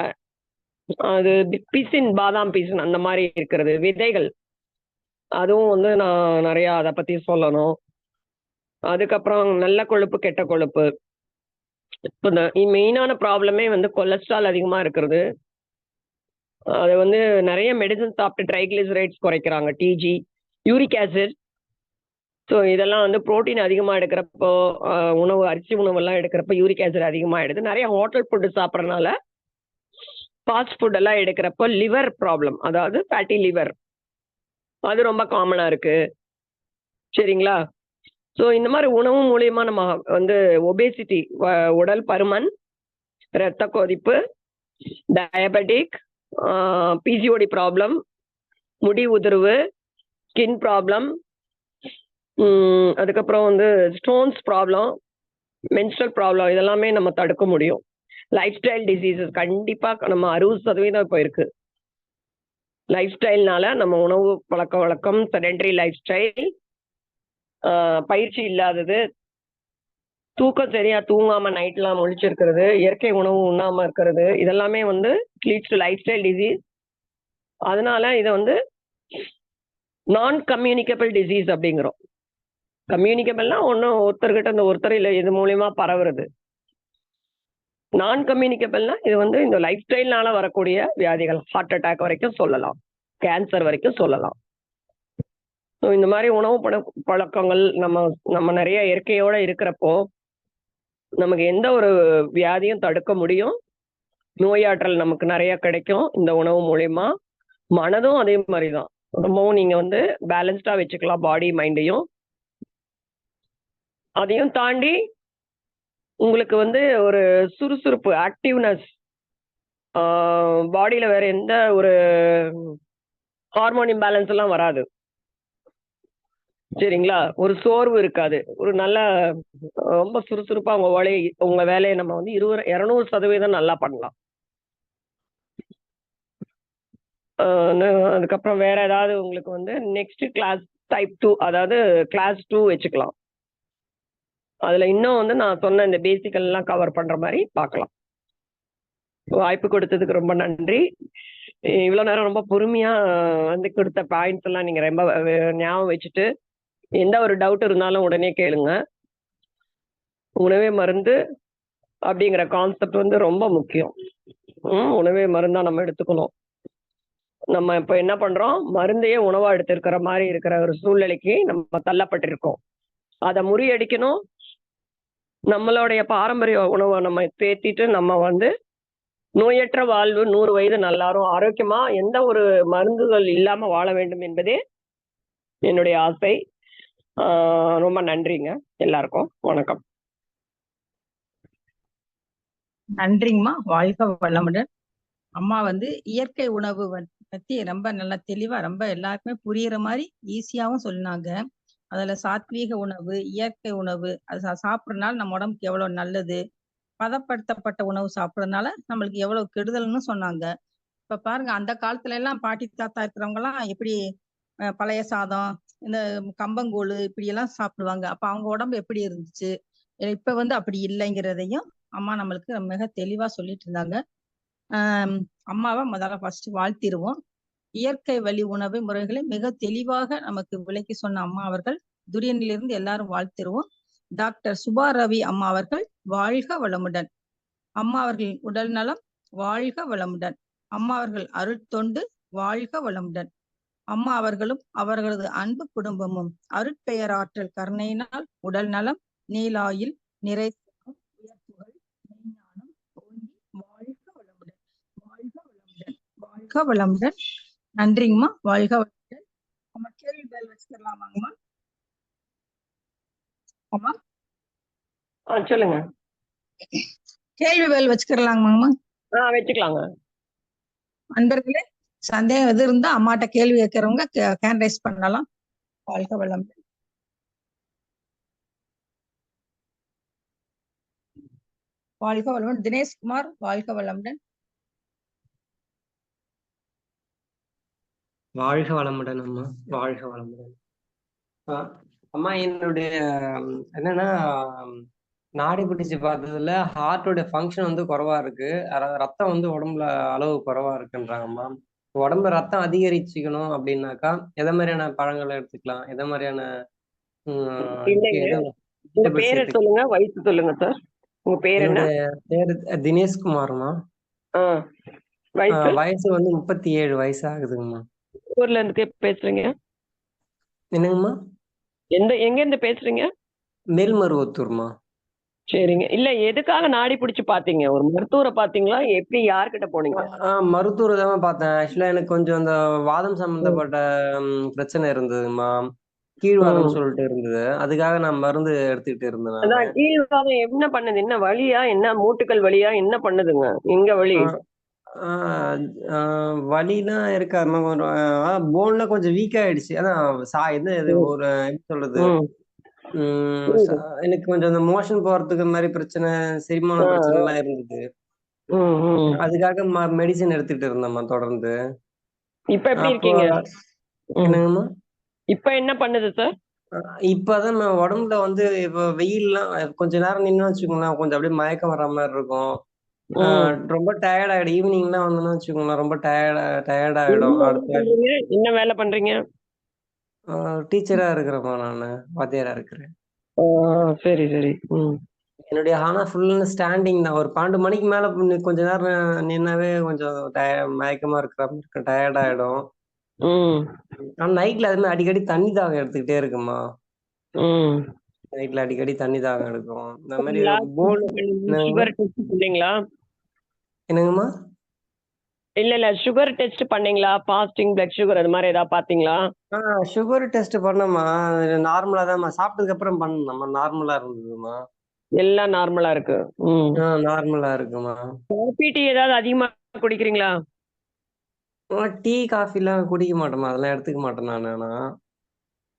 [SPEAKER 2] அது பிசின், பாதாம் பிசின் அந்த மாதிரி இருக்கிறது, விதைகள் அதுவும் வந்து நான் நிறைய அதை பத்தி சொல்லணும். அதுக்கப்புறம் நல்ல கொழுப்பு, கெட்ட கொழுப்பு. இப்போ இந்த மெயினான ப்ராப்ளமே வந்து கொலஸ்ட்ரால் அதிகமா இருக்கிறது. அது வந்து நிறைய மெடிசன் சாப்பிட்டு ட்ரைகிளிசரைட்ஸ் குறைக்கிறாங்க, டிஜி, யூரிக் ஆசிட். ஸோ இதெல்லாம் வந்து புரோட்டீன் அதிகமாக எடுக்கிறப்போ, உணவு அரிசி உணவெல்லாம் எடுக்கிறப்ப யூரிக் ஆசிட் அதிகமாகிடுது. நிறைய ஹோட்டல் ஃபுட்டு சாப்பிட்றதுனால, ஃபாஸ்ட் ஃபுட் எல்லாம் எடுக்கிறப்போ லிவர் ப்ராப்ளம், அதாவது ஃபேட்டி லிவர், அது ரொம்ப காமனாக இருக்கு. சரிங்களா? ஸோ இந்த மாதிரி உணவு மூலியமா நம்ம வந்து ஒபேசிட்டி, உடல் பருமன், இரத்த கொதிப்பு, டயபெட்டிக், பிசிஓடி ப்ராப்ளம், முடி உதிர்வு, ஸ்கின் ப்ராப்ளம், அதுக்கப்புறம் வந்து ஸ்டோன்ஸ் ப்ராப்ளம், மென்ஸ்ட்ரல் ப்ராப்ளம், இதெல்லாமே நம்ம தடுக்க முடியும். லைஃப் ஸ்டைல் டிசீசஸ் கண்டிப்பாக நம்ம 60% இப்போ இருக்கு. லைஃப் ஸ்டைல்னால நம்ம உணவு பழக்க வழக்கம், செடென்டரி லைஃப் ஸ்டைல், பயிற்சி இல்லாதது, தூக்கம் சரியா தூங்காம நைட்லாம் முழிச்சிருக்கிறது, இயற்கை உணவு உண்ணாம இருக்கிறது, இதெல்லாமே வந்து leads to life style disease. அதனால இதை வந்து நான் கம்யூனிகபிள் டிசீஸ் அப்படிங்கிறோம். கம்யூனிகபிள்னா ஒன்றும் ஒருத்தர்கிட்ட இந்த ஒருத்தர் இல்லை, இது மூலியமா பரவுறது. நான் கம்யூனிகபிள்னா இது வந்து இந்த லைஃப் ஸ்டைல்னால வரக்கூடிய வியாதிகள், ஹார்ட் அட்டாக் வரைக்கும் சொல்லலாம், கேன்சர் வரைக்கும் சொல்லலாம். ஸோ இந்த மாதிரி உணவு பழக்கங்கள் நம்ம நம்ம நிறைய இயற்கையோட இருக்கிறப்போ நமக்கு எந்த ஒரு வியாதியும் தடுக்க முடியும். நோயாற்றல் நமக்கு நிறைய கிடைக்கும் இந்த உணவு மூலியமா. மனதும் அதே மாதிரி தான், ரொம்பவும் நீங்க வந்து பேலன்ஸ்டா வச்சுக்கலாம் பாடி மைண்டையும். அதையும் தாண்டி உங்களுக்கு வந்து ஒரு சுறுசுறுப்பு, ஆக்டிவ்னஸ், பாடியில வேற எந்த ஒரு ஹார்மோன் இம்பேலன்ஸ் எல்லாம் வராது. சரிங்களா? ஒரு சோர்வு இருக்காது. ஒரு நல்ல ரொம்ப சுறுசுறுப்பா உங்க வேலையை நம்ம வந்து 200% நல்லா பண்ணலாம். அதுக்கப்புறம் வேற ஏதாவது உங்களுக்கு வந்து நெக்ஸ்ட் கிளாஸ் டைப் 2, அதாவது கிளாஸ் 2 வச்சுக்கலாம். அதுல இன்னும் வந்து நான் சொன்ன இந்த பேசிக்கல் எல்லாம் கவர் பண்ற மாதிரி பார்க்கலாம். வாய்ப்பு கொடுத்ததுக்கு ரொம்ப நன்றி. இவ்வளவு நேரம் ரொம்ப பொறுமையா வந்து கொடுத்த பாயிண்ட்ஸ் எல்லாம் நீங்க ரொம்ப ஞாபகம் வச்சுட்டு, எந்த ஒரு டவுட் இருந்தாலும் உடனே கேளுங்க. உணவே மருந்து அப்படிங்கிற கான்செப்ட் வந்து ரொம்ப முக்கியம். உணவே மருந்தா நம்ம எடுத்துக்கணும். நம்ம இப்ப என்ன பண்றோம், மருந்தையே உணவா எடுத்திருக்கிற மாதிரி இருக்கிற ஒரு சூழ்நிலைக்கு நம்ம தள்ளப்பட்டிருக்கோம். அதை முறியடிக்கணும். நம்மளுடைய பாரம்பரிய உணவை நம்ம தேத்திட்டு நம்ம வந்து நோயற்ற வாழ்வு, 100 வயது நல்லாரும் ஆரோக்கியமா எந்த ஒரு மருந்துகள் இல்லாம வாழ வேண்டும் என்பதே என்னுடைய ஆசை. ரொம்ப நன்றிங்க எல்லாருக்கும். வணக்கம்.
[SPEAKER 3] நன்றிங்கம்மா. வாழ்க வளமுடன். அம்மா வந்து இயற்கை உணவு பத்தி ரொம்ப நல்லா தெளிவா ரொம்ப எல்லாருக்குமே புரியுற மாதிரி ஈஸியாவும் சொன்னாங்க. அதுல சாத்வீக உணவு, இயற்கை உணவு, அது சாப்பிட்றதுனால நம்ம உடம்புக்கு எவ்வளவு நல்லது, பதப்படுத்தப்பட்ட உணவு சாப்பிட்றதுனால நம்மளுக்கு எவ்வளவு கெடுதல்னு சொன்னாங்க. இப்ப பாருங்க, அந்த காலத்துல எல்லாம் பாட்டி தாத்தா இருக்கிறவங்க எல்லாம் எப்படி பழைய சாதம், இந்த கம்பங்கூழ் இப்படி எல்லாம் சாப்பிடுவாங்க. அப்ப அவங்க உடம்பு எப்படி இருந்துச்சு, இப்ப வந்து அப்படி இல்லைங்கிறதையும் அம்மா நம்மளுக்கு மிக தெளிவா சொல்லிட்டு இருந்தாங்க. அம்மாவை முதல்ல ஃபர்ஸ்ட் வாழ்த்திடுவோம். இயற்கை வழி உணவு முறைகளை மிக தெளிவாக நமக்கு விளக்கி சொன்ன அம்மா அவர்கள், துரியனிலிருந்து எல்லாரும் வாழ்த்திடுவோம். டாக்டர் சுபா ரவி அம்மா அவர்கள் வாழ்க வளமுடன். அம்மா அவர்களின் உடல் நலம் வாழ்க வளமுடன். அம்மா அவர்கள் அருட்தொண்டு வாழ்க வளமுடன். அம்மா அவர்களும் அவர்களது அன்பு குடும்பமும் அருட்பெயராற்றல் கருணையினால் உடல் நலம், நீலாயில், நிறை, உயர்ப்புகள், மெய்ஞானம் ஓங்கி வாழ்க வளமுடன். வாழ்க வளமுடன். வாழ்க வளமுடன். நன்றிங்கம்மா. வாழ்க வளமுடன். அம்மா கேள்வி பதில் வச்சுக்கலாமாங்கம்மா? அம்மா
[SPEAKER 2] சொல்லுங்க.
[SPEAKER 3] கேள்வி பதில் வச்சுக்கலாங்கம்மா?
[SPEAKER 2] வச்சுக்கலாங்க.
[SPEAKER 3] அன்பர்களே, சந்தேகம் எது இருந்தா அம்மாட்ட கேள்வி கேட்கறவங்க ஹேண்ட் ரைஸ் பண்ணலாம். வாழ்க வளமுடன். வாழ்க வளமுடன். தினேஷ்குமார் வாழ்க வளமுடன்.
[SPEAKER 4] வாழ்க வளமுடன் அம்மா. வாழ்க வளமுடன். அம்மா என்னுடைய என்னன்னா நாடி பிடிச்சு பார்த்ததுல ஹார்ட்டோட ஃபங்க்ஷன் வந்து குறைவா இருக்கு. ரத்தம் வந்து உடம்புல அளவு குறைவா இருக்குன்றாங்கம்மா. உடம்புல ரத்தம் அதிகரிச்சுக்கணும் அப்படின்னாக்கா எதை மாதிரியான பழங்களை எடுத்துக்கலாம்? எதை மாதிரியான
[SPEAKER 2] இல்லைங்க.
[SPEAKER 4] எது
[SPEAKER 2] உங்க
[SPEAKER 4] vegetables
[SPEAKER 2] பேரை
[SPEAKER 4] எடுத்துக்கலாம்?
[SPEAKER 2] சொல்லுங்க, வயசு சொல்லுங்க சார். உங்க பேர் என்ன?
[SPEAKER 4] என்னுடைய பேரு தினேஷ்குமார்மா.
[SPEAKER 2] ஆ, வயசு?
[SPEAKER 4] வயசு வந்து 37 வயசு ஆகுதுங்கம்மா.
[SPEAKER 2] ஊர்ல இருந்து பேசுறீங்க?
[SPEAKER 4] என்னங்கம்மா?
[SPEAKER 2] எங்க இருந்து பேசுறீங்க?
[SPEAKER 4] மேல்மருவத்தூர்மா.
[SPEAKER 2] சரிங்க. இல்ல எதுக்காக நாடி பிடிச்சு பாத்தீங்க? ஒரு மருத்துவரை பாத்தீங்களா? எப்படி யார்கிட்ட போனீங்க?
[SPEAKER 4] மருத்துவர் தான் பார்த்தேன். ஆக்சுவலா எனக்கு கொஞ்சம் அந்த வாதம்
[SPEAKER 2] ம்,
[SPEAKER 4] சம்பந்தப்பட்ட பிரச்சனை இருந்ததுங்கம்மா.
[SPEAKER 2] ம்.
[SPEAKER 4] கீழ்வாதம்னு சொல்லிட்டு இருந்தது. அதுக்காக நான் மருந்து எடுத்துக்கிட்டு இருந்தேன் நானு.
[SPEAKER 2] அதான் கீழ்வாதம் என்ன பண்ணுது? என்ன வலியா? என்ன மூட்டுக்கள் வலியா? என்ன பண்ணுதுங்க? எங்க வலி?
[SPEAKER 4] ஆ, ஆ, வலிலாம் இருக்காதும்மா. கொஞ்சம் போன்ல கொஞ்சம் வீக் ஆயிடுச்சு. அதான் இது
[SPEAKER 2] ம்,
[SPEAKER 4] ஒரு எப்படி சொல்றது?
[SPEAKER 2] ம். புரியுது.
[SPEAKER 4] எனக்கு கொஞ்சம் அந்த மோஷன் போறதுக்கு மாதிரி பிரச்சனை, செரிமான
[SPEAKER 2] ஆ,
[SPEAKER 4] பிரச்சனை
[SPEAKER 2] ஆ.
[SPEAKER 4] எல்லாம் இருந்தது.
[SPEAKER 2] ம், ம்.
[SPEAKER 4] அதுக்காக மெடிசன் எடுத்துக்கிட்டு இருந்தேம்மா தொடர்ந்து.
[SPEAKER 2] இப்ப எப்படி
[SPEAKER 4] அப்போ
[SPEAKER 2] இருக்கீங்க? ம்.
[SPEAKER 4] என்னங்கம்மா?
[SPEAKER 2] இப்ப என்ன பண்ணுது சார்?
[SPEAKER 4] இப்பதான் நான் உடம்புல வந்து இப்போ வெயில்லாம் கொஞ்ச நேரம் நின்னு வச்சுக்கோங்களேன், கொஞ்சம் அப்படியே மயக்கம் வர்ற மாதிரி இருக்கும்.
[SPEAKER 2] ம்.
[SPEAKER 4] ரொம்ப டயர்ட் ஆயிடும். ஈவினிங்லாம் வந்தோம்னு வச்சுக்கோங்களேன், ரொம்ப டயர்ட் ஆயிடும்.
[SPEAKER 2] என்ன வேலை
[SPEAKER 4] அடுத்த
[SPEAKER 2] பண்றீங்க? என்ன வேலை பண்றீங்க?
[SPEAKER 4] டீச்சரா இருக்கிறேம்மா நானு. வாத்தியாரா இருக்கிறேன்.
[SPEAKER 2] ஆ, சரி, சரி. ம்.
[SPEAKER 4] என்னுடைய ஆனா ஃபுல் ஸ்டாண்டிங் தான். ஒரு 12 மணிக்கு மேல கொஞ்ச நேரம் நின்னாவே கொஞ்சம் மயக்கமா இருக்கிற மாதிரி இருக்கும். டயர்ட் ஆயிடும்.
[SPEAKER 2] ம்.
[SPEAKER 4] ஆனா நைட்ல அதுமாதிரி அடிக்கடி தண்ணி தாகம் எடுத்துக்கிட்டே இருக்குமா.
[SPEAKER 2] ம்.
[SPEAKER 4] நைட்ல அடிக்கடி தண்ணி தாகம் எடுக்கும். இந்த மாதிரி
[SPEAKER 2] பண்ணீங்களா?
[SPEAKER 4] போன். என்னங்கம்மா?
[SPEAKER 2] சுகர் டெஸ்ட் பண்ணீங்களா?
[SPEAKER 4] என்னங்கம்மா?
[SPEAKER 2] இல்ல சுகர் டெஸ்ட் பண்ணீங்களா? ஃபாஸ்டிங் பிளட் சுகர் அது மாதிரி ஏதாவது பாத்தீங்களா?
[SPEAKER 4] சுகர் டெஸ்ட் பண்ணேம்மா. நார்மலா தான்மா. சாப்பிட்டதுக்கு அப்புறம் பண்ணேம்மா. நார்மலா இருந்ததும்மா.
[SPEAKER 2] எல்லாம் நார்மலா இருக்கு. ம்.
[SPEAKER 4] நார்மலா இருக்குமா.
[SPEAKER 2] காபி டீ ஏதாவது அதிகமா குடிக்கிறீங்களா?
[SPEAKER 4] டீ காஃபிலாம் குடிக்க மாட்டேம்மா. அதெல்லாம் எடுத்துக்க மாட்டேன் நானு ஆனா.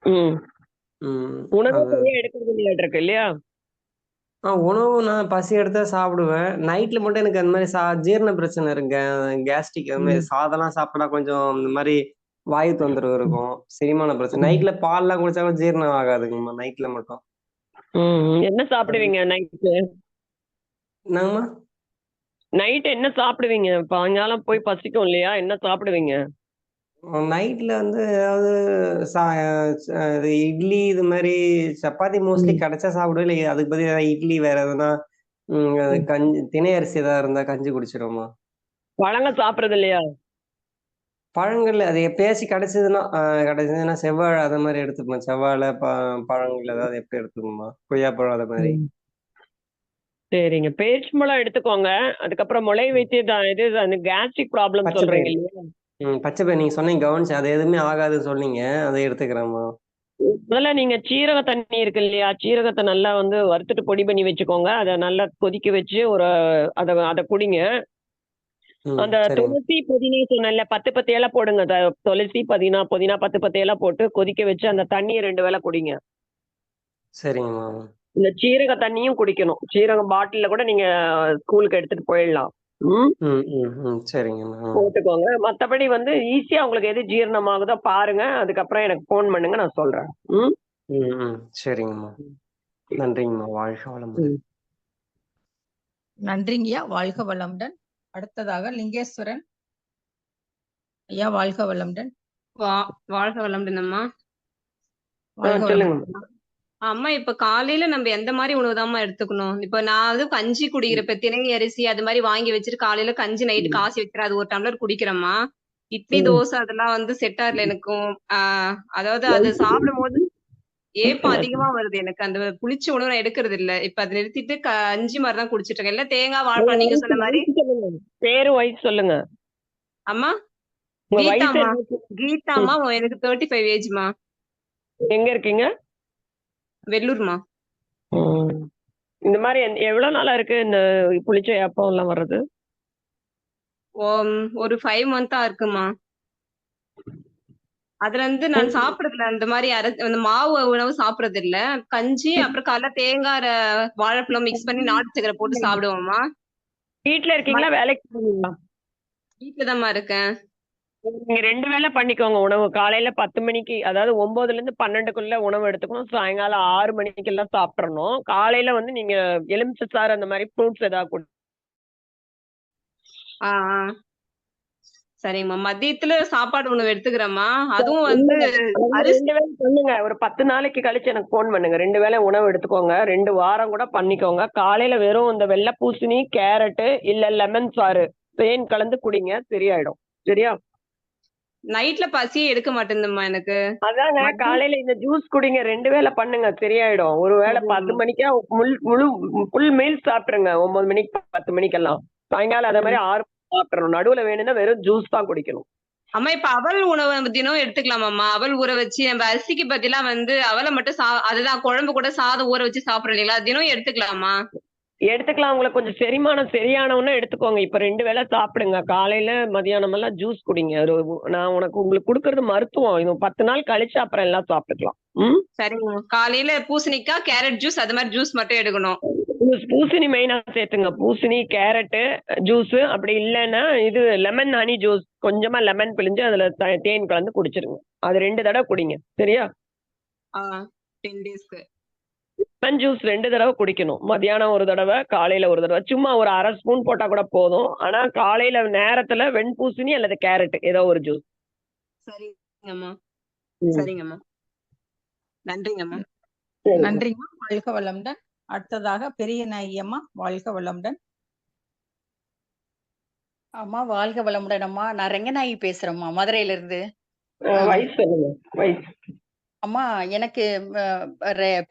[SPEAKER 2] ம்.
[SPEAKER 4] ம்.
[SPEAKER 2] உணவே
[SPEAKER 4] அது
[SPEAKER 2] சரியா எடுக்கிறது இல்லையாட்டிருக்கு இல்லையா?
[SPEAKER 4] உணவு நான் பசி எடுத்தா சாப்பிடுவேன். நைட்ல மட்டும் எனக்கு அந்த மாரி ஜீரண பிரச்சனை இருக்கு. கேஸ்ட்ரிக் அது மாரி
[SPEAKER 2] ம்.
[SPEAKER 4] சாதம்லாம் சாப்பிட்டா கொஞ்சம் இந்த மாரி வாயு தொந்தரவு இருக்கும். செரிமான பிரச்சனை.
[SPEAKER 2] ம்.
[SPEAKER 4] நைட்ல பால்லாம் குடிச்சாலும் ஜீரணம் ஆகாதுங்கம்மா. நைட்ல மட்டும்.
[SPEAKER 2] ம். என்ன சாப்பிடுவீங்க நைட்டு?
[SPEAKER 4] என்னங்கம்மா?
[SPEAKER 2] நைட் என்ன சாப்பிடுவீங்க? சாயங்காலம் போய் பசிக்கும் இல்லையா? என்ன சாப்பிடுவீங்க?
[SPEAKER 4] நைட்ல வந்து ஏதாவது சா இது இட்லி இது மாரி சப்பாத்தி மோஸ்ட்லி
[SPEAKER 2] ம்.
[SPEAKER 4] கிடைச்சா சாப்பிடுவேன். இல்ல அதுக்கு பதிலா ஏதாவது இட்லி வேற எதுனா
[SPEAKER 2] ம்.
[SPEAKER 4] கஞ்சி தினை அரிசி ஏதாவது இருந்தா கஞ்சி குடிச்சிருவோம்மா.
[SPEAKER 2] பழங்கள் சாப்பிடுறது இல்லையா?
[SPEAKER 4] பழங்கள் அது எப்பயாச்சும் கிடைச்சதுன்னா செவ்வாழை அது மாரி எடுத்துப்பேன். செவ்வாழை, பழங்கள் ஏதாவது எப்பயும் எடுத்துப்பேன்ம்மா. கொய்யாப்பழம் அது மாரி.
[SPEAKER 2] ம். சரிங்க. பேரிச்சம்பழம் எடுத்துக்கோங்க. அதுக்கப்புறம் முளை வைத்திய இது அந்த கேஸ்ட்ரிக் ப்ராப்ளம்
[SPEAKER 4] பச்சை
[SPEAKER 2] சொல்றீங்க
[SPEAKER 4] பயிறு.
[SPEAKER 2] இல்லையா?
[SPEAKER 4] பச்சை பயிறு நீங்க சொன்னீங்க கவனிச்சேன். அது எதுவுமே ஆகாதுன்னு சொன்னீங்க. அதை எடுத்துக்கிறேன்ம்மா.
[SPEAKER 2] முதல்ல நீங்க சீரக தண்ணி இருக்கு இல்லையா? சீரகத்த நல்லா வந்து வறுத்துட்டு பொடி பண்ணி வச்சுக்கோங்க. அத நல்லா கொதிக்க வச்சு அத அத குடிங்க. அந்த
[SPEAKER 4] சரிங்க.
[SPEAKER 2] துளசி, புதினா சொன்னேன்ல 10, 10 இலை போடுங்க. துளசி, புதினா 10, 10 இலை போட்டு கொதிக்க வச்சு அந்த தண்ணிய 2 வேள குடிங்க.
[SPEAKER 4] சரிங்கம்மா.
[SPEAKER 2] இந்த சீரக தண்ணியும் குடிக்கணும். சீரகம் பாட்டில்ல கூட நீங்க ஸ்கூலுக்கு எடுத்துட்டு போயிடலாம். ம்.
[SPEAKER 4] சரிங்கம்மா.
[SPEAKER 2] போட்டுக்கோங்க. மத்தபடி வந்து ஈஸியா உங்களுக்கு எது ஜீரணமாகுதோ பாருங்க. அதுக்கப்புறம் எனக்கு ஃபோன் பண்ணுங்க. நான் சொல்றேன். ம்.
[SPEAKER 4] சரிங்கம்மா. நன்றிங்கம்மா. வாழ்க வளமுடன்.
[SPEAKER 2] ம்.
[SPEAKER 3] நன்றிங்கய்யா. வாழ்க வளமுடன். அடுத்ததாக லிங்கேஸ்வரன் ஐயா, வாழ்க வளமுடன்.
[SPEAKER 5] வாழ்க வளமுடன் அம்மா.
[SPEAKER 3] வாழ்க
[SPEAKER 2] சொல்லுங்க.
[SPEAKER 3] வளமுடன்.
[SPEAKER 5] அம்மா இப்ப காலையில நம்ம எந்த மாதிரி உணவுதாம்மா எடுத்துக்கணும்? இப்ப நான் வந்து கஞ்சி குடிக்கிறப்ப திணை அரிசி அது மாதிரி வாங்கி வச்சுட்டு காலையில கஞ்சி நைட்டு காசி வைக்கிறேன். அது ஒரு டம்ளர் குடிக்கிறேம்மா. இட்லி,
[SPEAKER 2] ம்.
[SPEAKER 5] தோசை அதெல்லாம் வந்து செட் ஆகல எனக்கும். அதாவது அது சாப்பிடும்போது ஏப்பம் அதிகமா வருது எனக்கு. அந்த புளிச்ச உணவு நான் எடுக்கிறது இல்ல. இப்ப அதை நிறுத்திட்டு கஞ்சி மாதிரி தான் குடிச்சிட்டு இருக்கேன். இல்ல தேங்காய் வாழைப்பழம் நீங்க சொன்ன மாதிரி.
[SPEAKER 2] வயசு சொல்லுங்க. பேரு வயசு சொல்லுங்க.
[SPEAKER 5] அம்மா
[SPEAKER 2] உங்க வயசு
[SPEAKER 5] கீதாம்மா.
[SPEAKER 2] என்ன?
[SPEAKER 5] கீதாம்மா எனக்கு 35 ஏஜ்மா.
[SPEAKER 2] எங்க இருக்கீங்க?
[SPEAKER 5] வெள்ளூர்மா.
[SPEAKER 2] ம். இந்த மாதிரி எவ்வளவு நாளா இருக்கு இந்த புளிச்ச ஏப்பம் எல்லாம் வர்றது?
[SPEAKER 5] ஒரு 5 மந்த்தா இருக்குமா. அதுல இருந்து நான் சாப்பிடுறதில்ல. அந்த மாதிரி அந்த மாவு உணவு சாப்பிடுறது இல்ல. கஞ்சி அப்புறம் காலைல தேங்காய் வாழைப்பழம் மிக்ஸ் பண்ணி நாட்டு சக்கரை போட்டு சாப்பிடுவோம்மா.
[SPEAKER 2] வீட்ல இருக்கீங்களா? வேலைக்கு போறீங்களா?
[SPEAKER 5] வீட்டுலதாம்மா இருக்கேன்.
[SPEAKER 2] நீங்க 2 வேளை பண்ணிக்கோங்க உணவு. காலையில 10 மணிக்கு, அதாவது 9ல இருந்து 12க்குள்ள உணவு எடுத்துக்கணும். சாயங்காலம் 6 மணிக்கெல்லாம் சாப்பிட்றணும். காலையில வந்து நீங்க எலுமிச்சை சாறு அந்த மாதிரி ஃப்ரூட்ஸ் ஏதாவது
[SPEAKER 5] ஆ ஆ சரிங்கம்மா. மதியத்துல சாப்பாடு உணவு எடுத்துக்கிறேம்மா. அதுவும் வந்து அரிசி
[SPEAKER 2] 2 வேளை பண்ணுங்க. ஒரு 10 நாளைக்கு கழிச்சு எனக்கு ஃபோன் பண்ணுங்க. 2 வேளை உணவு எடுத்துக்கோங்க. 2 வாரம் கூட பண்ணிக்கோங்க. காலையில வெறும் இந்த வெள்ளை பூசணி, கேரட்டு இல்ல லெமன் சாறு தேன் கலந்து குடிங்க. சரியாயிடும். சரியா?
[SPEAKER 5] நைட்ல பசியே எடுக்க மாட்டேங்குதும்மா எனக்கு.
[SPEAKER 2] அதாங்க
[SPEAKER 5] மதியம்
[SPEAKER 2] காலையில இந்த ஜூஸ் குடிங்க. 2 வேளை பண்ணுங்க. சரியாயிடும். ஒரு வேளை 10 மணிக்கா முழு ஃபுல் மீல் சாப்பிட்டுருங்க. 9 மணிக்கு 10 மணிக்கெல்லாம். சாயங்காலம் அதே மாதிரி 6 மணிக்கு சாப்பிட்டுறணும். நடுவுல வேணும்னா வெறும் ஜூஸ் தான் குடிக்கணும்.
[SPEAKER 5] அம்மா இப்ப அவல் உணவு தினம் எடுத்துக்கலாமாம்மா? அவல் ஊற வச்சு நம்ம அரிசிக்கு பதிலா வந்து அவலை மட்டும் அதுதான் குழம்பு கூட சாதம் ஊற வச்சு சாப்பிடுறோம் இல்லைங்களா? தினம் எடுத்துக்கலாமா?
[SPEAKER 2] எடுத்துக்கலாம். உங்களுக்கு கொஞ்சம் செரிமானம் சரியானவுடனே எடுத்துக்கோங்க. இப்ப 2 வேளை சாப்பிடுங்க. காலையில, மதியானம் எல்லாம் ஜூஸ் குடிங்க. நான் உங்களுக்கு குடுக்கறது மருத்துவம். இது 10 நாள் கழிச்சு அப்புறம் எல்லாம் சாப்பிட்டுக்கலாம். ம்.
[SPEAKER 5] சரிங்க. காலையில பூசணிக்காய், கேரட் ஜூஸ் அது மாதிரி ஜூஸ் மட்டும் எடுக்கணும்.
[SPEAKER 2] பூசணி மெயினா சேர்த்துங்க. பூசணி, கேரட் ஜூஸ். அப்படி இல்லைன்னா இது லெமன் ஹனி ஜூஸ். கொஞ்சமா லெமன் பிழிஞ்சு அதுல தேன் கலந்து குடிச்சிருங்க. அது 2 தடவை குடிங்க. சரியா?
[SPEAKER 5] 10 டேஸ்க்கு.
[SPEAKER 2] லெமன் ஜூஸ் 2 தடவை குடிக்கணும். மதியானம் ஒரு தடவை, காலையில ஒரு தடவை. சும்மா ஒரு 1/2 ஸ்பூன் போட்டா கூட போதும். ஆனா காலையில நேரத்துல வெண்பூசணி அல்லது கேரட் ஏதோ ஒரு ஜூஸ்.
[SPEAKER 5] சரிங்கம்மா.
[SPEAKER 2] ம்.
[SPEAKER 5] சரிங்கம்மா. நன்றிங்கம்மா.
[SPEAKER 2] சரிங்க.
[SPEAKER 3] நன்றிம்மா, வாழ்க வளமுடன். அடுத்ததாக பெரிய நாயகி அம்மா, வாழ்க வளமுடன்.
[SPEAKER 6] அம்மா வாழ்க வளமுடன் அம்மா. நான் ரெங்கநாயகி பேசுறேம்மா, மதுரையில இருந்து.
[SPEAKER 2] வயசு சொல்லுங்க. வயசு.
[SPEAKER 6] அம்மா எனக்கு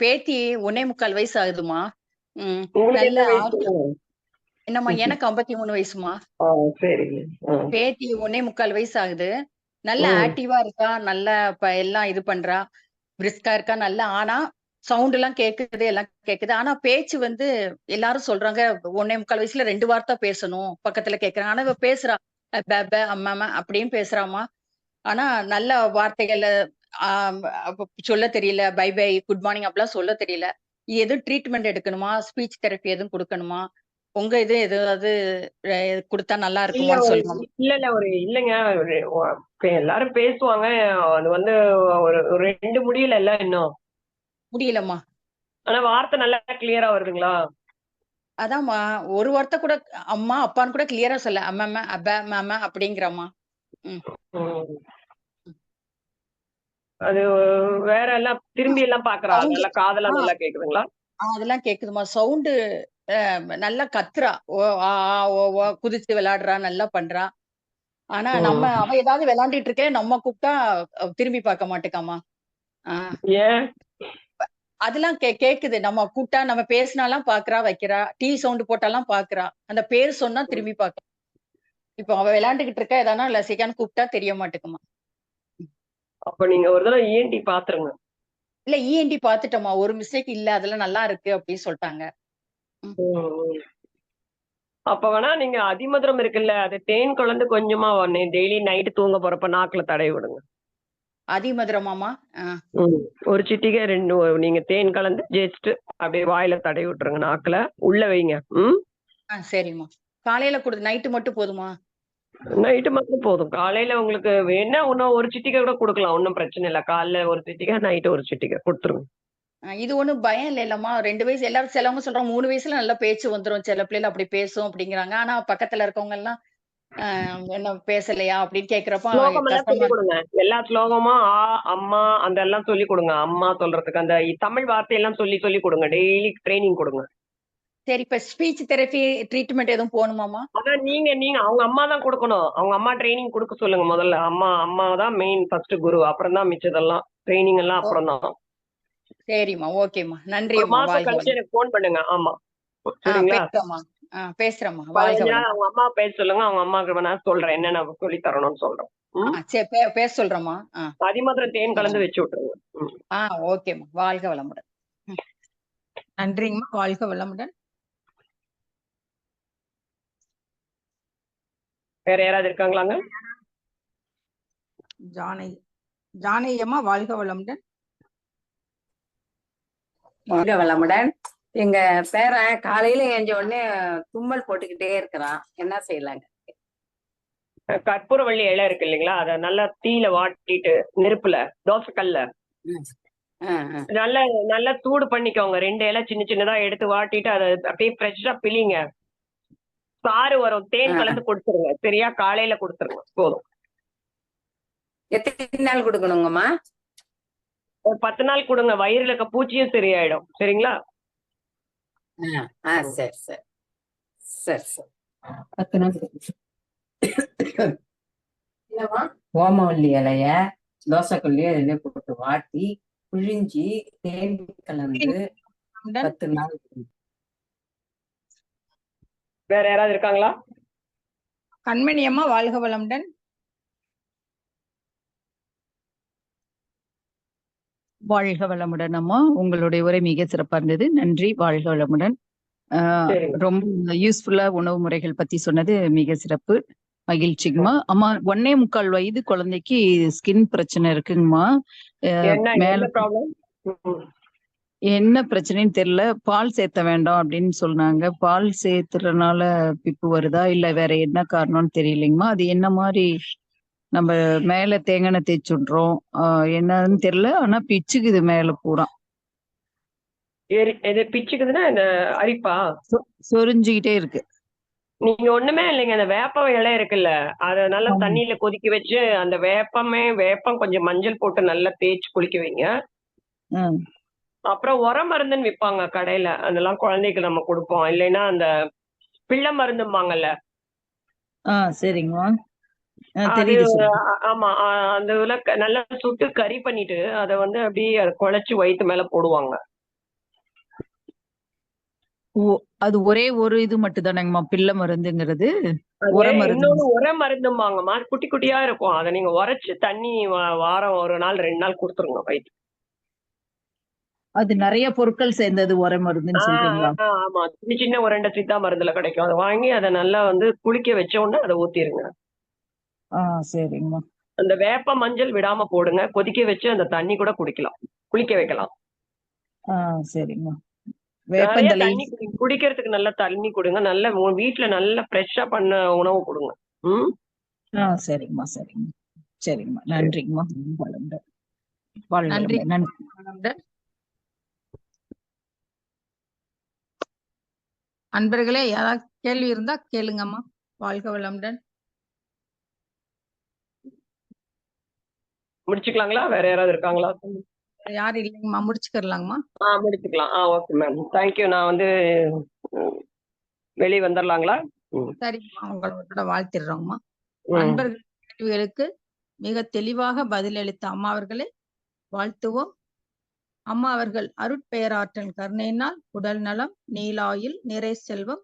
[SPEAKER 6] பேத்தி 1.25 வயசு ஆகுதுமா.
[SPEAKER 2] உங்களுக்கு
[SPEAKER 6] நல்ல
[SPEAKER 2] என்ன வயசு சொல்லுங்க.
[SPEAKER 6] என்னம்மா எனக்கு 53 வயசுமா.
[SPEAKER 2] சரிங்க.
[SPEAKER 6] பேத்தி 1.25 வயசு ஆகுது. நல்ல ஆக்டிவா இருக்கா, நல்ல எல்லாம் இது பண்றா, பிரிஸ்கா இருக்கா, நல்லா. ஆனா சவுண்ட் எல்லாம் கேக்குது, எல்லாம் கேக்குது. ஆனா பேச்சு வந்து எல்லாரும் சொல்றாங்க 1.25 வயசுல 2 வார்த்தை பேசணும், பக்கத்துல கேக்குறாங்க. ஆனா இவ பேசுறா, பே அம்மா அப்படின்னு பேசுறாமா. ஆனா நல்ல வார்த்தைகள்ல சொல்ல தெரியல. பை பை, குட் மார்னிங் அப்படிலாம் சொல்ல தெரியல. எதுவும் ட்ரீட்மெண்ட் எடுக்கணுமா? ஸ்பீச் தெரப்பி எதுவும் கொடுக்கணுமா? உங்க இது ஏதாவது குடுத்தா நல்லா
[SPEAKER 2] இல்ல
[SPEAKER 6] இருக்குமான்னு
[SPEAKER 2] ஒரு
[SPEAKER 6] சொல்லுங்க.
[SPEAKER 2] இல்லைங்க. எல்லாரும் பேசுவாங்க. அது வந்து ஒரு 2 முடியல இன்னும்.
[SPEAKER 6] முடியலம்மா.
[SPEAKER 2] ஆனா வார்த்தை நல்லா கிளியரா வருதுங்களா?
[SPEAKER 6] அதாம்மா, ஒரு வார்த்தை கூட அம்மா, அப்பான்னு கூட கிளியரா சொல்ல. அம்மம்மா, அப்பா, மாமா அப்படிங்கிறம்மா. ம்.
[SPEAKER 2] ம். அது வேற எல்லாம் திரும்பி எல்லாம் பாக்குறா?
[SPEAKER 6] சவுண்ட்
[SPEAKER 2] நல்லா காதெல்லாம் நல்லா கேக்குதுங்களா?
[SPEAKER 6] அதெல்லாம் கேக்குதுமா. சவுண்டு நல்லா கத்துறா. ஓ ஆ ஆ, ஓ ஓ குதிச்சு விளையாடுறா, நல்லா பண்றா. ஆனா அவ ஏதாவது விளையாண்டுட்டு இருக்கே, நம்ம கூப்பிட்டா திரும்பி பார்க்க மாட்டேக்காமா.
[SPEAKER 2] ஏன்?
[SPEAKER 6] அதெல்லாம் கேக்குது. நம்ம கூப்பிட்டா, நம்ம பேசினாலாம் பாக்குறா, வைக்கிறா. டிவி சவுண்ட் போட்டாலாம் பாக்குறா. அந்த பேர் சொன்னா திரும்பி பார்க்க. இப்போ அவ விளையாண்டுகிட்டு இருக்கா, எதனா லசிக்கான்னு கூப்பிட்டா தெரிய மாட்டேக்குமா.
[SPEAKER 2] அப்ப நீங்க ஒரு தடவை ENT பாத்துருங்க.
[SPEAKER 6] இல்ல இஎன்டி பாத்துட்டோமா. ஒரு மிஸ்டேக் இல்ல. அதெல்லாம் நல்லா இருக்கு அப்படின்னு சொல்லிட்டாங்க.
[SPEAKER 2] அப்ப வேணா நீங்க அதிமதுரம் இருக்குல்ல, அது தேன் கலந்து கொஞ்சமா டெய்லி நைட்டு தூங்க போறப்ப நாக்குல தடவி விடுங்க.
[SPEAKER 6] அதிமதுரமாமா.
[SPEAKER 2] ஒரு சிட்டிகை 2 நீங்க தேன் கலந்து ஜஸ்ட் அப்படியே வாயில தடவி விட்டுருங்க. நாக்குல உள்ள வைங்க.
[SPEAKER 6] சரிம்மா. காலையில நைட்டு மட்டும் போதுமா?
[SPEAKER 2] நைட்டு மட்டும் போதும். காலையில உங்களுக்கு வேணா இன்னும் ஒரு சிட்டிகை கூட கொடுக்கலாம். ஒன்றும் பிரச்சனை இல்லை. காலைல ஒரு சிட்டிகை, நைட்டு ஒரு சிட்டிகை கொடுத்துருங்க.
[SPEAKER 6] இது ஒண்ணும் பயம் இல்லைல்லம்மா. 2 வயசு எல்லாரும் சிலவங்க சொல்றாங்க 3 வயசுல நல்லா பேச்சு வந்துரும். சில பிள்ளைகள் அப்படி பேசும் அப்படிங்கிறாங்க. ஆனா பக்கத்துல இருக்கவங்க எல்லாம் என்ன பேசலையா அப்படின்னு கேக்குறப்ப
[SPEAKER 2] ஸ்லோகம் எல்லாம்
[SPEAKER 6] கஷ்டமா
[SPEAKER 2] சொல்லி
[SPEAKER 6] இருக்கு.
[SPEAKER 2] கொடுங்க. எல்லா ஸ்லோகமும் அம்மா அந்த எல்லாம் சொல்லி கொடுங்க. அம்மா சொல்றதுக்கு அந்த தமிழ் வார்த்தையெல்லாம் சொல்லி சொல்லி கொடுங்க. டெய்லி ட்ரைனிங் கொடுங்க.
[SPEAKER 6] சரி, இப்ப ஸ்பீச் தெரபி ட்ரீட்மெண்ட் எதுவும் போகணுமாமா?
[SPEAKER 2] அதான் நீங்க அவங்க அம்மா தான் கொடுக்கணும். அவங்க அம்மா ட்ரைனிங் கொடுக்க சொல்லுங்க முதல்ல. அம்மா தான் மெயின் ஃபர்ஸ்ட் குரு. அப்புறம் தான் மிச்சதெல்லாம். ட்ரைனிங் எல்லாம் அப்புறம் தான்.
[SPEAKER 6] சரிம்மா, ஓகேம்மா.
[SPEAKER 2] ஒரு
[SPEAKER 6] நன்றிம்மா.
[SPEAKER 2] மாசம்
[SPEAKER 6] வாழ்க
[SPEAKER 2] கழிச்சு
[SPEAKER 6] வளமுடன்.
[SPEAKER 2] எனக்கு போன் பண்ணுங்க. ஆமா, சரிங்களா?
[SPEAKER 6] பேசுறோம்மா. பேசுறேம்மா. வாழ்க
[SPEAKER 2] 15 நாள்
[SPEAKER 6] வளமுடன்.
[SPEAKER 2] அவங்க அம்மா பேச சொல்லுங்க. அவங்க அம்மாவுக்கு நான் சொல்றேன் என்னென்ன சொல்லி தரணும்னு சொல்றேன்.
[SPEAKER 6] சரி, பேச சொல்றேம்மா.
[SPEAKER 2] அதிமதுரம் தேன் கலந்து வச்சு விட்டுருங்க.
[SPEAKER 6] ஓகேம்மா. வாழ்க வளமுடன்.
[SPEAKER 3] நன்றிங்கம்மா, வாழ்க வளமுடன்.
[SPEAKER 2] வேற யாராவது இருக்காங்களாங்க?
[SPEAKER 3] ஜானகி அம்மா, வாழ்க வளமுடன்.
[SPEAKER 7] வாழ்க வளமுடன். எங்க பேரன் காலையில ஏஞ்ச உடனே தும்மல் போட்டுக்கிட்டே இருக்கிறான். என்ன செய்யலாங்க?
[SPEAKER 2] கற்பூரவள்ளி இலை இருக்கு இல்லைங்களா, அதை நல்லா தீயில வாட்டிட்டு நெருப்புல தோசைக்கல்ல நல்லா நல்லா சூடு பண்ணிக்கோங்க. 2 இலை சின்ன சின்னதா எடுத்து வாட்டிட்டு அதை அப்படியே ஃப்ரெஷ்ஷா பிழிங்க. சாறு வரும், தேன் கலந்து கொடுத்துருங்க. சரியா, காலையில கொடுத்துருங்க போதும்.
[SPEAKER 7] எத்தனை நாள் கொடுக்கணுங்கம்மா?
[SPEAKER 2] ஒரு 10 நாள் கொடுங்க, வயிறுல இருக்க பூச்சியும் சரியாயிடும். சரிங்களா?
[SPEAKER 7] சரி சரி சரி சரி. 10 நாள் ஓமவல்லி இலைய தோசைக்கல்லையே இதுல போட்டு வாட்டி பிழிஞ்சி தேன் கலந்து 10 நாள்.
[SPEAKER 2] வேற யாராவது இருக்காங்களா?
[SPEAKER 3] கண்மணி அம்மா வாழ்க வளமுடன்.
[SPEAKER 8] வாழ்க வளமுடன் அம்மா. உங்களுடைய உரை மிக சிறப்பா இருந்தது. நன்றி. வாழ்க வளமுடன். ரொம்ப யூஸ்ஃபுல்லா உணவு முறைகள் பத்தி சொன்னது மிக சிறப்பு. மகிழ்ச்சிங்கம்மா. அம்மா 1.25 வயது குழந்தைக்கு ஸ்கின் பிரச்சனை இருக்குங்கம்மா. மேல என்ன பிரச்சனைன்னு தெரியல. பால் சேர்த்த வேண்டாம் அப்படின்னு சொன்னாங்க. பால் சேர்த்துறதுனால பிப்பு வருதா இல்ல வேற என்ன காரணம்னு தெரியலைங்கம்மா. அது என்ன மாதிரி நம்ம மேல தேங்காய் தேய்ச்சி விட்றோம், என்னன்னு தெரியல. ஆனா பிச்சுக்குது மேல பூரா.
[SPEAKER 2] பிச்சுக்குதுன்னா இந்த அரிப்பா
[SPEAKER 8] சொரிஞ்சுக்கிட்டே இருக்கு.
[SPEAKER 2] நீங்க ஒண்ணுமே இல்லைங்க, அந்த வேப்ப இலை இருக்குல்ல, அத நல்லா தண்ணியில கொதிக்க வச்சு அந்த வேப்பம் கொஞ்சம் மஞ்சள் போட்டு நல்லா தேய்ச்சி குளிக்க வைங்க. அப்புறம் உர மருந்துன்னு விற்பாங்க கடையில, அதெல்லாம் குழந்தைக்கு நம்ம கொடுப்போம். இல்லைன்னா அந்த பிள்ளை மருந்தும்பாங்கல்ல.
[SPEAKER 8] சரிங்கம்மா.
[SPEAKER 2] ஆமா, அந்த இதுல நல்லா சுட்டு கறி பண்ணிட்டு அதை வந்து அப்படியே குழைச்சு வயிற்று மேல போடுவாங்க.
[SPEAKER 8] அது ஒரே ஒரு இது மட்டும் தானேங்கம்மா பிள்ளை மருந்துங்கிறது?
[SPEAKER 2] இன்னொன்னு உர மருந்தும்பாங்கம்மா, குட்டி குட்டியா இருக்கும். அதை நீங்க உரைச்சு தண்ணி வாரம் 1 நாள் 2 நாள் கொடுத்துருங்க வயிற்று.
[SPEAKER 8] அது நிறைய பொருட்கள் சேர்ந்தது உர மருந்துன்னு சொல்றீங்களா?
[SPEAKER 2] ஆமா, சின்ன சின்ன உருண்டை சித்தா மருந்துல கிடைக்கும். அதை வாங்கி அதை நல்லா வந்து குளிக்க வச்ச உடனே அதை ஊத்திருங்க.
[SPEAKER 8] சரிங்கம்மா.
[SPEAKER 2] அந்த வேப்ப மஞ்சள் விடாம போடுங்க. கொதிக்க வச்சு அந்த தண்ணி கூட குடிக்கலாம், குளிக்க வைக்கலாம்.
[SPEAKER 8] சரிங்கம்மா.
[SPEAKER 2] தண்ணி குடிக்கிறதுக்கு நல்ல தண்ணி கொடுங்க. நல்ல வீட்டுல நல்ல ஃப்ரெஷ்ஷா பண்ண உணவு கொடுங்க.
[SPEAKER 8] சரிங்கம்மா சரிங்கம்மா சரிங்கம்மா. நன்றிங்கம்மா.
[SPEAKER 3] நன்றி.
[SPEAKER 8] நன்றி.
[SPEAKER 3] அன்பர்களே, யாராவது கேள்வி இருந்தா கேளுங்கம்மா. வாழ்க வளமுடன்.
[SPEAKER 2] முடிச்சுக்கலாங்களா? வேற யாராவது இருக்காங்களா?
[SPEAKER 3] யாரும் இல்லைங்கம்மா, முடிச்சுக்கலாங்கம்மா.
[SPEAKER 2] முடிச்சுக்கலாம். Okay ma'am, thank you. நான் வந்து வெளியே வந்துடலாங்களா?
[SPEAKER 3] சரிங்கம்மா, உங்களோட வாழ்த்திடுறோங்கம்மா. அன்பர்கள் கேள்விகளுக்கு மிக தெளிவாக பதிலளித்த அம்மா அவர்களை வாழ்த்துவோம். அம்மா அவர்கள் அருட்பெயராற்றல் கருணையினால் உடல் நலம், நீலாயுள், நிறை செல்வம்,